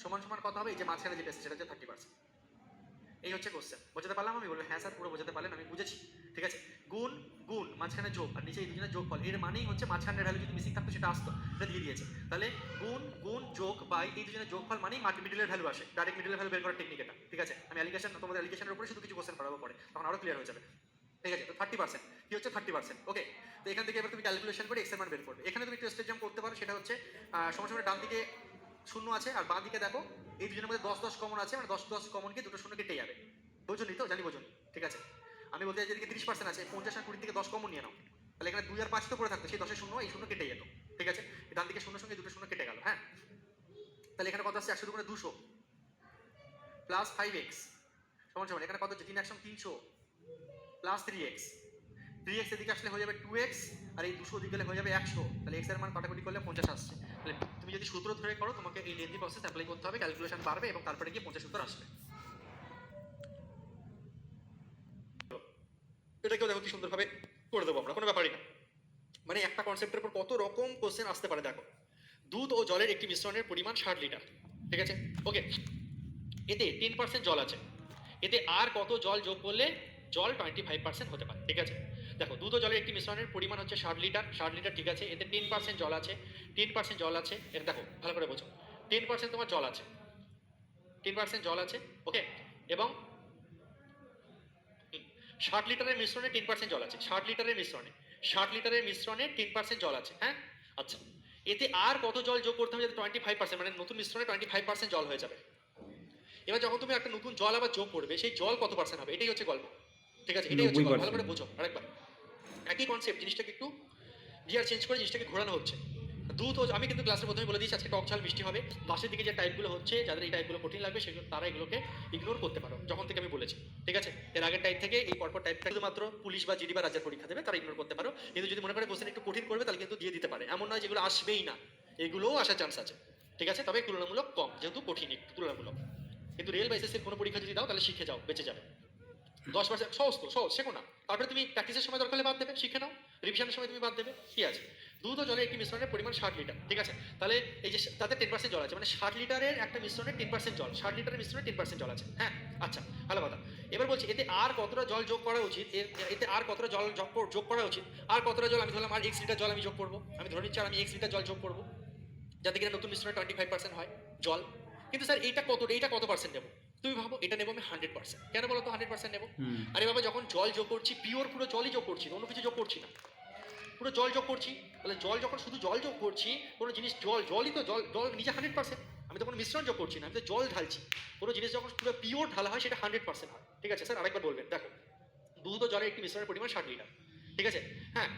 Speaker 2: সমান সমান কত হবে? এই যে মাঝখানে যেটা সেটা হচ্ছে 30%। এই হচ্ছে কোশ্চেন, বোঝাতে পারলাম? আমি বলবো হ্যাঁ স্যার পুরো বোঝাতে পারলেন, আমি বুঝেছি, ঠিক আছে? গুণ গুণ মাঝখানে যোগ, আর নিচে এই দুজনের যোগফল, এর মানেই হচ্ছে মাঝখানের ভ্যালু যদি মিসিং থাকতো সেটা আসতো, এটা দিয়ে দিয়েছে। তাহলে গুণ গুণ যোগ বাই এই দুজনের যোগফল মানেই মিডলের ভ্যালু আসে, ডাইরেক্ট মিডলের ভ্যালু বের করার টেকনিক এটা, ঠিক আছে? আমি অ্যালিগেশন, তোমাদের অ্যালিগেশনের উপরে শুধু কিছু কোশ্চেন করাবো পরে, তখন আরো ক্লিয়ার হয়ে যাবে, ঠিক আছে? তো 30% কি হচ্ছে? 30%, ওকে। তো এখান থেকে এবার তুমি ক্যালকুলেশন করে এক্স এর মান বের করবে। এখানে তুমি একটু স্টেপ করতে পারো, সেটা হচ্ছে সময় ডান দিকে শূন্য আছে, আর বাঁ দিকে দেখো এই দুজনের মধ্যে 10 10 কমন আছে, মানে 10 10 কমন গিয়ে দুটো শূন্য কেটে যাবে। বোঝনি তো? জানি বোঝনি, ঠিক আছে? আমি বলতে চাই যেদিকে 30% আছে, 50 আর 20 থেকে 10 কমন নিয়ে নাও, তাহলে এখানে 2 আর 5 তো পড়ে থাকতো, সেই 10 শূন্য, এই শূন্য কেটে যেত, ঠিক আছে? ডান দিকে শূন্য সঙ্গে দুটো শূন্য কেটে গেল, হ্যাঁ। তাহলে এখানে কত আসছে? 100 200 প্লাস 5x
Speaker 1: সমান সমান এখানে কত হচ্ছে 3 একশো 300 প্লাস 3x 3x এদিকে আসলে হয়ে যাবে 2x আর এই 200 দিকে গেলে হয়ে যাবে 100, তাহলে x এর মান কাটাকুটি করলে 50 আসছে। তাহলে তুমি যদি সূত্র ধরে করো তোমাকে এই লেন্থি প্রসেস অ্যাপ্লাই করতে হবে, ক্যালকুলেশন বাড়বে এবং তারপরে গিয়ে 50 উত্তর আসবে। এটাকেও দেখো কি সুন্দরভাবে করে দেবো আমরা, কোনো ব্যাপারই না। মানে একটা কনসেপ্টের উপর কত রকম কোশ্চেন আসতে পারে দেখো। দুধ ও জলের একটি মিশ্রণের পরিমাণ 60 লিটার, ঠিক আছে? ওকে, এতে 10% জল আছে, এতে আর কত জল যোগ করলে জল 25% হতে পারে, ঠিক আছে? দেখো দুধ ও জলের একটি মিশ্রণের পরিমাণ হচ্ছে 60 লিটার, 60 লিটার, ঠিক আছে? এতে 10% জল আছে, 10% জল আছে, এটা দেখো ভালো করে বোঝো, 10% তোমার জল আছে, 10% জল আছে, ওকে? এবং 60 লিটারের মিশ্রণে 10% জল আছে, 60 লিটারের মিশ্রণে 60 লিটারের মিশ্রণে 10% জল আছে, হ্যাঁ? আচ্ছা, এতে আর কত জল যোগ করতে হবে যাতে 25%, মানে নতুন মিশ্রণে 25% জল হয়ে যাবে। এবার যখন তুমি একটা নতুন জল আবার যোগ করবে সেই জল কত পার্সেন্ট হবে, এটাই হচ্ছে গল্প, ঠিক আছে? এটাই হচ্ছে গল্প, ভালো করে বোঝো আরেকবার। একই কনসেপ্ট, জিনিসটাকে একটু গিয়ার চেঞ্জ করে জিনিসটাকে ঘোরানো হচ্ছে। দুধ ও আমি কিন্তু ক্লাসের প্রথমে বলে দিয়েছি আজকে টক ঝাল মিষ্টি হবে। পাশের দিকে যে টাইপগুলো হচ্ছে, যাদের এই টাইপগুলো কঠিন লাগবে সেগুলো তারা এগুলোকে ইগনোর করতে পারো যখন থেকে আমি বলেছি, ঠিক আছে? এর আগের টাইপ থেকে এই পরপর টাইপটা শুধুমাত্র পুলিশ বা জিডি বা রাজ্যের পরীক্ষা দেবে তারা ইগনোর করতে পারো, কিন্তু যদি মনে করে কোশ্চেন একটু কঠিন করবে তাহলে কিন্তু দিয়ে দিতে পারে, এমন নয় যেগুলো আসবেই না, এগুলোও আসার চান্স আছে, ঠিক আছে? তবে তুলনামূলক কম, যেহেতু কঠিন একটু তুলনামূলক। কিন্তু রেল বা এসএসসির কোনো পরীক্ষা যদি দাও তাহলে শিখে যাও, বেঁচে যাবে। 10% সহজ তো, সহজ, শেখো না, তারপরে তুমি প্র্যাকটিসের সময় দরকার হলে বাদ দেবে, শিখে নাও, রিভিশনের সময় তুমি বাদ দেবে, কি আছে? দুধ ও জলের একটি মিশ্রণের পরিমাণ 60 লিটার, ঠিক আছে? তাহলে এই যে তাতে 10% জল আছে, মানে 60 লিটারের একটা মিশ্রণে 10% জল, 60 লিটারের মিশ্রণে 10% জল আছে, হ্যাঁ? আচ্ছা, ভালো কথা। এবার বলছি এতে আর কতটা জল যোগ করা উচিত, এতে আর কতটা জল যোগ করা উচিত, আর কতটা জল, আমি ধরলাম আর x লিটার জল আমি যোগ করবো, আমি ধরে নিচ্ছি আর আমি x লিটার জল যোগ করবো যাতে কিনা নতুন মিশ্রণে 25% হয় জল। কিন্তু স্যার এইটা কত পার্সেন্ট নেবো? তুমি ভাবো এটা নেবো আমি 100%, কেন বলো তো 100% নেবো? আরে বাবা, যখন জল যোগ করছি পিওর পুরো জলই যোগ করছি, অন্য কিছু যোগ করছি না, পুরো জল যোগ করছি, তাহলে জল যখন শুধু জল যোগ করছি, কোনো জিনিস জলই তো, জল নিজে 100%, আমি তো কোনো মিশ্রণ যোগ করছি না, আমি তো জল ঢালছি। কোনো জিনিস যখন পুরো পিওর ঢালা হয় সেটা 100% হয়, ঠিক আছে? স্যার আরেকবার বলবেন, দেখো দুধ ও জলের একটি মিশ্রণের পরিমাণ 60 লিটার, ঠিক আছে? হ্যাঁ,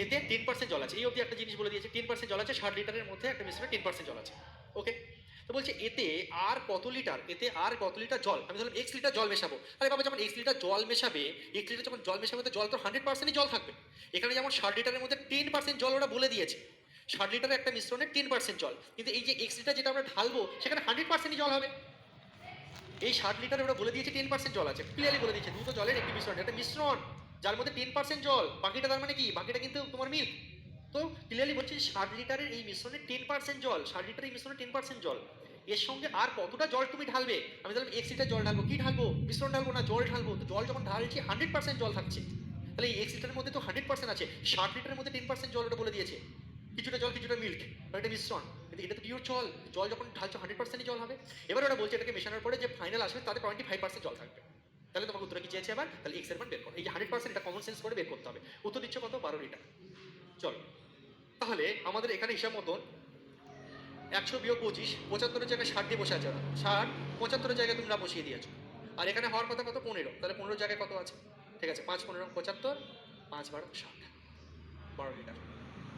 Speaker 1: এতে 10% জল আছে, এই অবধি একটা জিনিস বলে দিয়েছে, 10% জল আছে, 60 লিটারের মধ্যে একটা মিশ্রণে 10% জল আছে, ওকে? তো বলছে এতে আর কত লিটার, এতে আর কত লিটার জল, আমি ধরলাম x লিটার জল মেশাবো। আরে বাবা, যখন x লিটার জল মেশাবে, x লিটার যখন জল মেশাবে তো জল তো 100%ই জল থাকবে। এখানে যেমন 60 লিটারের মধ্যে 10% জল ওরা বলে দিয়েছে, 60 লিটারের একটা মিশ্রণে 10% জল, কিন্তু এই যে x লিটার যেটা আমরা ঢালবো সেখানে 100%ই জল হবে। এই 60 লিটারে ওরা বলে দিয়েছে 10% জল আছে, ক্লিয়ারলি বলে দিয়েছে দুধ ও জলের একটি মিশ্রণ, একটা মিশ্রণ যার মধ্যে 10% জল, বাকিটা তার মানে কি, বাকিটা কিন্তু তোমার মিল্ক। তো ক্লিয়ারলি বলছে 60 লিটারের এই মিশ্রণে 10% জল, 60 লিটারের এই মিশ্রণে 10% জল, এর সঙ্গে আর কতটা জল তুমি ঢালবে, আমি ধরলাম x লিটার জল ঢালবো, কি ঢালবো, মিশ্রণ ঢালবো না জল ঢালবো, তো জল যখন ঢালছি 100% জল থাকছে, তাহলে এই x লিটারের মধ্যে তো 100% আছে, 60 লিটারের মধ্যে 10% জল ওটা বলে দিয়েছে, কিছুটা জল কিছুটা মিল্ক, এটা মিশ্রণ, কিন্তু এটা তো পিওর জল, জল যখন ঢালছো 100%ই জল হবে। এবার ওরা বলছে এটাকে মেশানোর পরে যে ফাইনাল আসবে তাতে 25% জল থাকবে, তাহলে তোমার উত্তর কি চেয়েছে এবার, তাহলে x এর মান বের করো, এই যে 100% এটা কমন সেন্স করে বের করতে হবে। উত্তর দিচ্ছ কত, 12 লিটার। চলো, তাহলে আমাদের এখানে হিসাব মতন 100 বিয়োগ 25, 75-এর জায়গায় 60 দিয়ে বসে আছে, 60 75-এর জায়গায় তোমরা বসিয়ে দিয়েছো, আর এখানে হওয়ার কথা কত, 15, তাহলে 15 জায়গায় কত আছে, ঠিক আছে? 5 15 75, 5 12 60, 12 লিটার,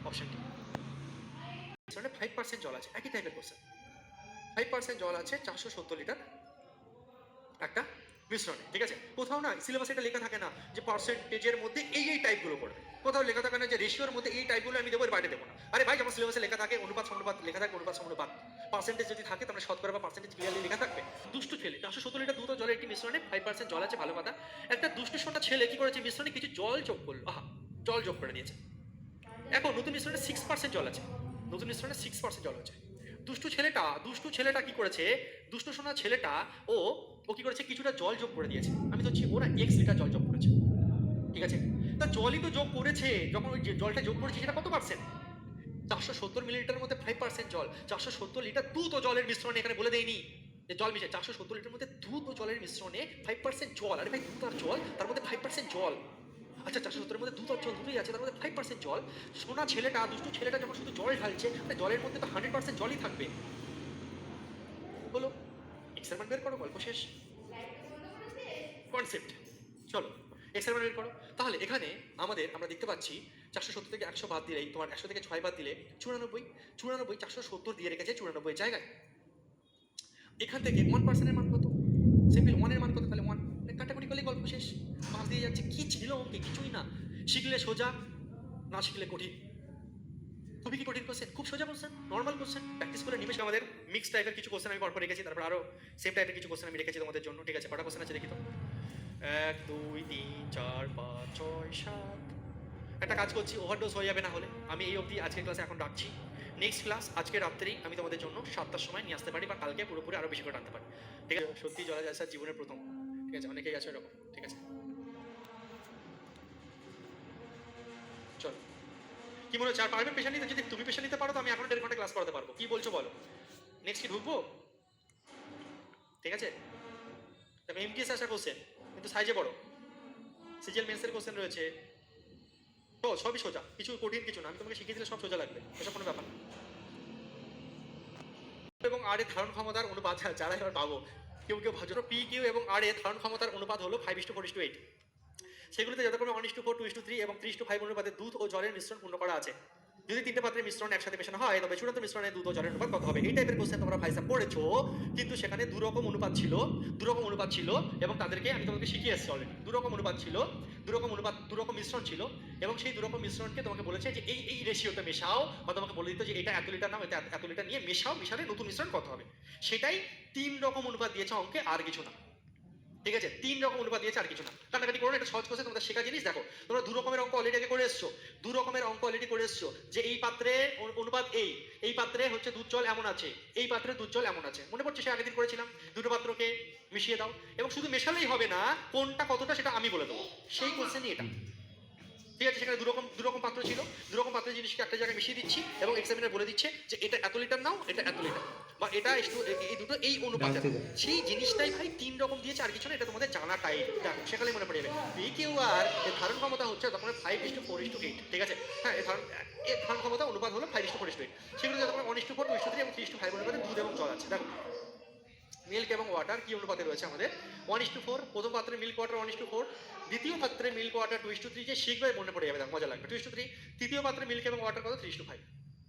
Speaker 1: অপশন ডি। 5% জল আছে, একই টাইপের কোশ্চেন, 5% জল আছে 470 লিটার একটা মিশ্রণে, ঠিক আছে? কোথাও না সিলেবাসে এটা লেখা থাকে না যে পার্সেন্টেজের মধ্যে এই টাইপগুলো পড়বে, কোথাও লেখা থাকে না যে রেশিওর মধ্যে এই টাইপগুলো আমি দেবো, এর বাইরে দেবো না। আরে ভাই, যখন সিলেবাসে লেখা থাকে অনুপাত সমানুপাত লেখা থাকে, অনুপাত সমানুপাত, পার্সেন্টেজ যদি থাকে তাহলে শতকরা বা পার্সেন্টেজ ক্লিয়ারলি লেখা থাকবে। দুষ্টু ছেলে 470 লিটার দুধ ও জলের একটি মিশ্রণে 5% জল আছে, ভালো কথা। একটা দুষ্টু শোনা ছেলে কি করেছে, মিশ্রণে কিছু জল যোগ করলো, জল যোগ করে দিয়েছে। এখন নতুন মিশ্রণে 6% জল আছে, নতুন মিশ্রণে 6% জল আছে। দুষ্টু ছেলেটা কি করেছে, দুষ্টু শোনা ছেলেটা ও কি করেছে, কিছুটা জল যোগ করে দিয়েছে, আমি ধরছি ওরা x লিটার জল যোগ করেছে, ঠিক আছে? তা জলই তো যোগ করেছে, যখন ওই যে জলটা যোগ করেছে সেটা কত পার্সেন্ট, 470 মিলিলিটারের মধ্যে 5% জল, 470 লিটার দুধ ও জলের মিশ্রণে, এখানে বলে দেয়নি যে জল মিশে, 470 লিটারের মধ্যে দুধ ও জলের মিশ্রণে 5% জল, আরে ভাই দুধ আর জল তার মধ্যে 5% জল, আচ্ছা 470-এর মধ্যে দুধ আর জল দুটোই আছে, তার মধ্যে 5% জল। সোনা ছেলেটা, দুষ্টু ছেলেটা যখন শুধু জল ঢালছে, জলের মধ্যে তো 100% জলই থাকবে, বলো এক্স এর মান বের করো, গল্প শেষ, কনসেপ্ট। চলো এক্স এর মান বের করো। তাহলে এখানে আমরা দেখতে পাচ্ছি 470 থেকে 100 বাদ দিলেই, তোমার 100 থেকে 6 বাদ দিলে 94, 470 দিয়ে রেখেছে 94 জায়গায়। এখান থেকে 1% এর মান কত, সিম্পল 1 এর মান কত, তাহলে 1
Speaker 2: ছিল অঙ্কে? কিছুই না। শিখলে সোজা, না শিখলে কঠিন। খুবই কি কঠিন কোশ্চেন? খুব সোজা কোশ্চেন, নর্মাল কোশ্চেন, প্র্যাকটিস করে নিমেষে আমাদের মিক্স টাইপের কিছু কোশ্চেন আমি পরপর রেখেছি, তারপর আরো সেম টাইপের কিছু কোশ্চেন আমি রেখেছি তোমাদের জন্য। ঠিক আছে, কটা কোশ্চেন আছে দেখি তো? 1 2 3 4 5 6 7। একটা কাজ করছি, ওভারডোজ হয়ে যাবে না হলে। আমি এই অবধি আজকের ক্লাসে এখন রাখছি। নেক্সট ক্লাস আজকে রাত্রেই আমি তোমাদের জন্য 7টার সময় নিয়ে আসতে পারি, বা কালকে পুরোপুরি আরো বেশি করে টানতে পারি। ঠিক আছে, সত্যি জলা যায় স্যার জীবনের প্রথম। ঠিক আছে, অনেকেই আছে এরকম। ঠিক আছে, চলো। কি মনে হচ্ছে আর পারবে পেশা নিতে? যদি তুমি পেশা নিতে পারো তো আমি এখন 1.5 ঘন্টা ক্লাস করাতে পারবো। কি বলছো বলো? নেক্সট কি ঢুকবো? ঠিক আছে, দেখো এমটিএস আসা কোশ্চেন কিন্তু সাইজে বড়। সিজিএল মেন্সের কোশ্চেন রয়েছে, তো সবই সোজা, কিছু কঠিন কিছু না। আমি তোমাকে শিখিয়ে দিলে সব সোজা লাগবে, এসব কোনো ব্যাপার না। এবং আর এর ধারণ ক্ষমতার অনুপাত যারা এবার পাবো, কেউ কেউ ভাজো পি কিউ এবং আর এর ধারণ ক্ষমতার অনুপাত হলো 5:4:8। সেগুলোতে যথাক্রমে 1:4, 2:3 এবং 3:5 অনুপাতে দুধ ও জলের মিশ্রণ পূর্ণ করা আছে। যদি তিনটে পাত্রের মিশ্রণ একসাথে মেশানো হয় তবে চূড়ান্ত মিশ্রণে দুধ ও জলের অনুপাত কত হবে? এই টাইপের কোশ্চেন তোমরা ভাইসা পড়েছো, কিন্তু সেখানে দুরকম অনুপাত ছিল এবং তাদেরকে আমি তোমাকে শিখিয়ে এসেছি অলরেডি। দুরকম অনুপাত ছিল, দুরকম মিশ্রণ ছিল, এবং সেই দুরকম মিশ্রণকে তোমাকে বলেছে যে এই রেশিওতে মেশাও, বা তোমাকে বলে দিত যে এটা এত লিটার নাও, এটা এত লিটার নিয়ে মেশাও, মিশালে নতুন মিশ্রণ কত হবে। সেটাই 3 রকম অনুপাত দিয়েছে অঙ্কে, আর কিছু না। ঠিক আছে, 3 রকম অনুপাত দিয়েছে, আর কিছু না। কাটাকাটি করো না, এটা সহজ কোশ্চেন, তোমাদের শেখা জিনিস। দেখো তোমরা দু রকমের অঙ্ক অলরেডি আগে করে এসছো, যে এই পাত্রে অনুপাত এই পাত্রে হচ্ছে দুধ জল এমন আছে, এই পাত্রে দুধ জল এমন আছে। মনে পড়ছে সে আগের দিন করেছিলাম। দুটো পাত্রকে মিশিয়ে দাও, এবং শুধু মেশালেই হবে না, কোনটা কতটা সেটা আমি বলে দেবো। সেই কোশ্চেনই এটা। ঠিক আছে, সেখানে দুরকম পাত্র ছিল, দুরকম পাত্রের জিনিসকে একটা জায়গায় মিশিয়ে দিচ্ছি, এবং এক্সামিনার বলে দিচ্ছে যে এটা এত লিটার নাও, এটা এত লিটার, বা এটা এই দুটো এই অনুপাতে। সেই জিনিসটাই ভাই 3 রকম দিয়েছে, আর কিছু না। এটা তোমাদের জানাটাই, দেখো সেখানে মনে পড়ে যাবে। পি কিউ আর এর ধারণ ক্ষমতা হচ্ছে তখন 5:4:8। ঠিক আছে, হ্যাঁ, এর ধারণ ক্ষমতা অনুপাত হলো 5:4:8। সেগুলো তখন 1:4, 2:3 এবং 3:5 অনুপাতে দুধ এবং জল আছে। দেখো মিল্ক এবং ওয়াটার কি অনুপাতে রয়েছে আমাদের? 1:4। প্রথম পাত্রে মিল্ক ওয়াটার 1:4, দ্বিতীয় পাত্রে মিল্ক ওয়াটার 2:3। যে শিখবে মনে পড়ে যাবে, মজা লাগবে। 2:3। তৃতীয় পাত্রে মিল্ক এবং ওয়াটার কত? 3:5।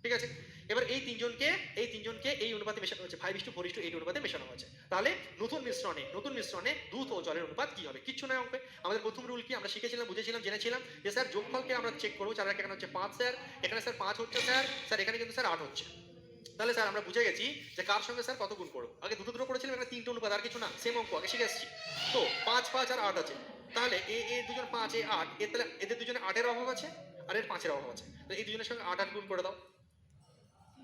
Speaker 2: ঠিক আছে, এবার এই তিনজনকে এই অনুপাতে মেশানো হয়েছে, 5:4:8 অনুপাতে মেশানো হয়েছে। তাহলে নতুন মিশ্রণে দুধ ও জলের অনুপাত কি হবে? কিচ্ছু নয় অঙ্কে। আমাদের প্রথম রুল কি আমরা শিখেছিলাম, বুঝেছিলাম, জেনেছিলাম যে স্যার যোগফলকে আমরা চেক করবো। চার এখানে হচ্ছে 5 স্যার, এখানে স্যার 5 হচ্ছে স্যার এখানে কিন্তু স্যার 8 হচ্ছে। তাহলে স্যার আমরা বুঝে গেছি যে কার সঙ্গে স্যার কত গুণ করবো। আগে দুটো করেছিলাম, এখানে 3টে অনুপাত, আর কিছু না। সেম অঙ্ক আগে শিখে এসেছি তো। 5 5 আর 8 আছে, তাহলে এ দুজন 5, এ 8, এর তাহলে এদের দুজনে 8-এর অভাব আছে, আর এর 5-এর অভাব আছে। তো এই দুজনের সঙ্গে 8 8 গুণ করে দাও,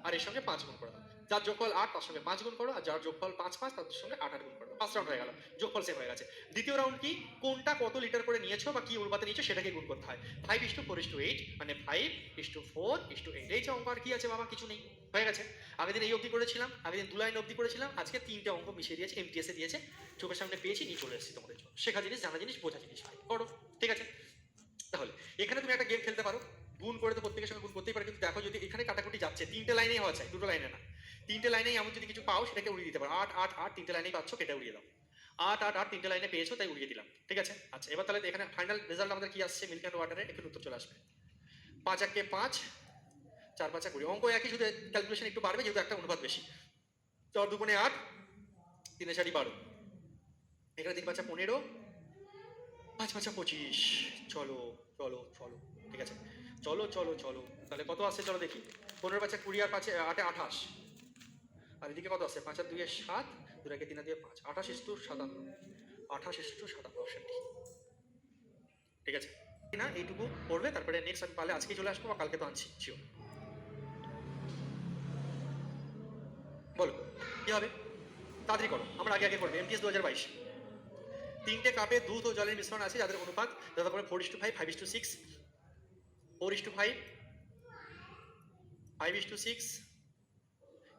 Speaker 2: আর এর সঙ্গে 5 গুণ করে দাও। যার যোগফল 8 তার সঙ্গে 5 গুণ করো, আর যার যোগফল 5 5 তার সঙ্গে 8 8 গুণ করো। 5 রাউন্ড হয়ে গেল, যোগফল সেম হয়ে গেছে। দ্বিতীয় রাউন্ড কি? কোনটা কত লিটার করে নিয়েছো বা কি অনুপাতে নিয়েছো সেটাকে গুণ করতে হয়। 5:4:8 মানে 5:4:8। এই যে অঙ্ক, আর কি আছে বাবা? কিছু নেই, হয়ে গেছে। আগের দিন এই অবধি করেছিলাম, আগের দিন 2 লাইন অবধি করেছিলাম, আজকে 3টে অঙ্ক মিশিয়ে দিয়েছে, এমটিএস এ দিয়েছে, চোখের সামনে পেয়েছি, নিয়ে চলে এসেছি তোমাদের জন্য। শেখা জিনিস, জানা জিনিস, বোঝা জিনিস, ভাই করো। ঠিক আছে, তাহলে এখানে তুমি একটা গেম খেলতে পারো, গুণ করে তো প্রত্যেকের সঙ্গে গুণ করতেই পারো, কিন্তু দেখো যদি এখানে কাটাকুটি যাচ্ছে, 3টে লাইনেই হওয়া চাই, 2টো লাইনে না। 3টে লাইনেই এমন যদি কিছু পাও সেটাকে উড়িয়ে দিতে পারো। 8 8 8 3টে লাইনেই পাচ্ছ, কেটে উড়িয়ে দাও। 8 8 8 3টে লাইনে পেয়েছো, তাই উড়িয়ে দিলাম। ঠিক আছে, আচ্ছা এবার তাহলে এখানে ফাইনাল রেজাল্ট আমাদের কি আসছে? মিল্ক অ্যান্ড ওয়াটারে একটু উত্তর চলে আসবে। 5 1 5, 4 5 20। অঙ্ক একই, শুধু ক্যালকুলেশন একটু বাড়বে যেহেতু একটা অনুপাত বেশি। 4 2 8, 3 4 12, এখানে 3 5 15, 5 5 25। চলো চলো চলো, ঠিক আছে, চলো চলো চলো। তাহলে কত আসছে চলো দেখি। 15 5 20, আর 5 8 28, আর এদিকে কত আসছে? 5 আর 2 7, 2 আর 3 দিয়ে 5, 28:57। 28:57 অপশনটি। ঠিক আছে না? এইটুকু পড়বে, তারপরে নেক্সট আমি পারলে আজকেই চলে আসবো, বা কালকে তো আনছি শিওর। বলো কি হবে? তাড়াতাড়ি করো, আমরা আগে করবো। এমটিএস 2022। 3টে কাপে দুধ ও জলের মিশ্রণ আছে যাদের অনুপাত যথাক্রমে 4:5, 5:6, 4:5, 5:6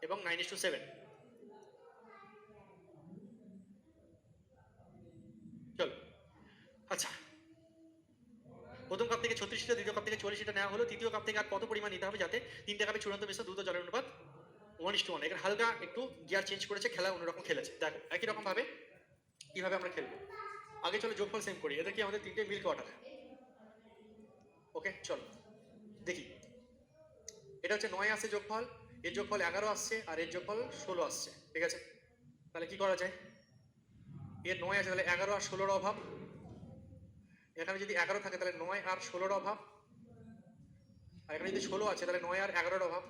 Speaker 2: এবং 9:7। চলো, আচ্ছা, প্রথম কাপ থেকে 36 লিটার, দ্বিতীয় কাপ থেকে 40 লিটার নেওয়া হলো। তৃতীয় কাপ থেকে আর কত পরিমাণ নিতে হবে যাতে 3টে কাপে চূড়ান্ত মিশ্রণ দুধ ও জলের অনুপাত 1:1? এখানে হালকা একটু গিয়ার চেঞ্জ করেছে, খেলা অন্যরকম খেলেছে। দেখো একই রকম ভাবে কিভাবে আমরা খেলবো। আগে চলো যোগফল সেম করি। এদের কি? আমাদের 3টে মিল্ক ওয়াটার। ওকে চলো দেখি। এটা হচ্ছে 9 আসছে যোগফল, এর যোগফল 11 আসছে, আর এর যোগফল 16 আসছে। ঠিক আছে, তাহলে কি করা যায়? এর 9 আছে, তাহলে 11 আর 16-এর অভাব,
Speaker 1: এখানে যদি 11 থাকে তাহলে 9 আর 16-র অভাব, আর এখানে যদি 16 আছে তাহলে 9 আর 11-র অভাব,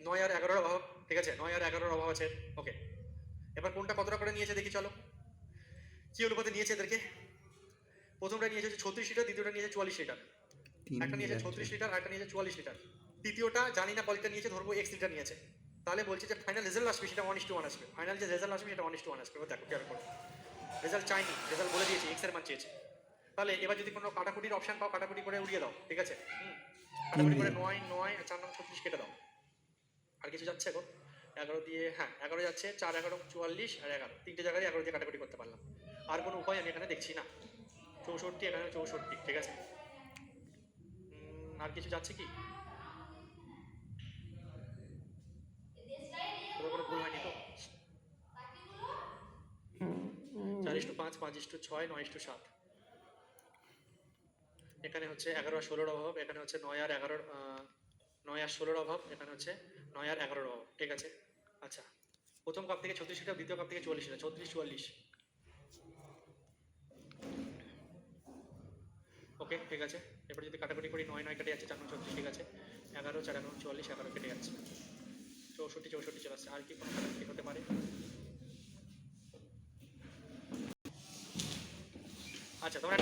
Speaker 1: 9 আর 11-র অভাব, ঠিক আছে, 9 আর 11-র অভাব আছে। ওকে, এবার কোনটা কতটা করে নিয়েছে দেখি চলো, কি অনুপাতে নিয়েছে এদেরকে। প্রথমটা নিয়েছে 36 লিটার, দ্বিতীয়টা নিয়েছে 44 লিটার, একটা নিয়েছে 36 লিটার আর একটা নিয়েছে 44 লিটার, তৃতীয়টা জানি না কয়টা নিয়েছে, ধরবো x লিটার নিয়েছে। তাহলে বলছে যে ফাইনাল রেজাল্ট আসবে সেটা 1:1 আসবে, ফাইনাল যে রেজাল্ট আসবে সেটা 1:1 আসবে। এবার দেখো কেয়ার করো, রেজাল্ট চাইনি, রেজাল্ট বলে দিয়েছি, x এর মান চেয়েছে। তাহলে এবার যদি কোনো কাটাকুটির অপশন পাও, কাটাকুটি করে উড়িয়ে দাও, ঠিক আছে, কাটাকুটি করে 9 9 আর 4 9 36 কেটে দাও। আর কিছু যাচ্ছে এখন 11 দিয়ে, হ্যাঁ 11 যাচ্ছে, 4 11 44 আর 11, তিনটে জায়গায় 11 দিয়ে কাটাকুটি করতে পারলাম। আর কোনো উপায় আমি এখানে দেখছি না। 64 এখানে 64, ঠিক আছে। আর কিছু যাচ্ছে কি, কোনো ভুল হয়নি তো? 4:5 5:6 9:7, এখানে হচ্ছে 11 আর 16-র অভাব, এখানে হচ্ছে 9 আর 11-র 9 আর 16-র অভাব, এখানে হচ্ছে 9 আর 11-র অভাব, ঠিক আছে। আচ্ছা, প্রথম কাপ থেকে 36 লিটার, দ্বিতীয় কাপ থেকে 44 লিটার, 36 44, ওকে ঠিক আছে। এরপর যদি কাটাকুটি করি 9 9 কেটে যাচ্ছে, 4 9 36, ঠিক আছে, 11 4 11 44, 11 কেটে যাচ্ছে, 64 64 চলে আসছে। আর কি কোনো কাটাকুটি হতে পারে? আচ্ছা, তোমরা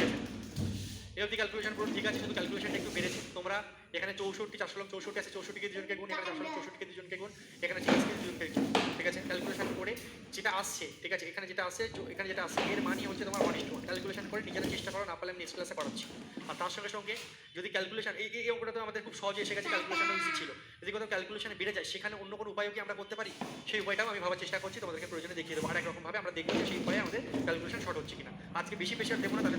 Speaker 1: এই অবধি ক্যালকুলেশন পুরো ঠিক আছে, শুধু ক্যালকুলেশনটা একটু বেড়েছে। তোমরা এখানে 64 4 লং 64 আছে, 64কে দুজনকে গুণ, এখানে 4 লং 64কে দুজনকে গুণ, এখানে 40কে দুজনকে গুণ, ঠিক আছে। ক্যালকুলেশন করে যেটা আসছে, ঠিক আছে, এখানে যেটা আসছে, এখানে যেটা আসছে এর মানই হচ্ছে তোমার 1:1। ক্যালকুলেশন করে নিজেরা চেষ্টা করো, না পারলে আমি নেক্সট ক্লাসে করাচ্ছি। আর তার সঙ্গে সঙ্গে যদি ক্যালকুলেশন এই অঙ্কটা তো আমাদের খুব সহজে এসে গেছে, ক্যালকুলেশনটা ইজি ছিল। যদি কোথাও ক্যালকুলেশনে বেড়ে যায় সেখানে অন্য কোনো উপায়ও কি আমরা করতে পারি, সেই উপায়টাও আমি ভাবার চেষ্টা করছি, তোমাদেরকে প্রয়োজনে দেখিয়ে দেবো। আর একরকমভাবে আমরা দেখবো যে সেই উপায়ে আমাদের ক্যালকুলেশন শর্ট হচ্ছে কিনা। আজকে বেশি প্রেশার দেবো না, তাহলে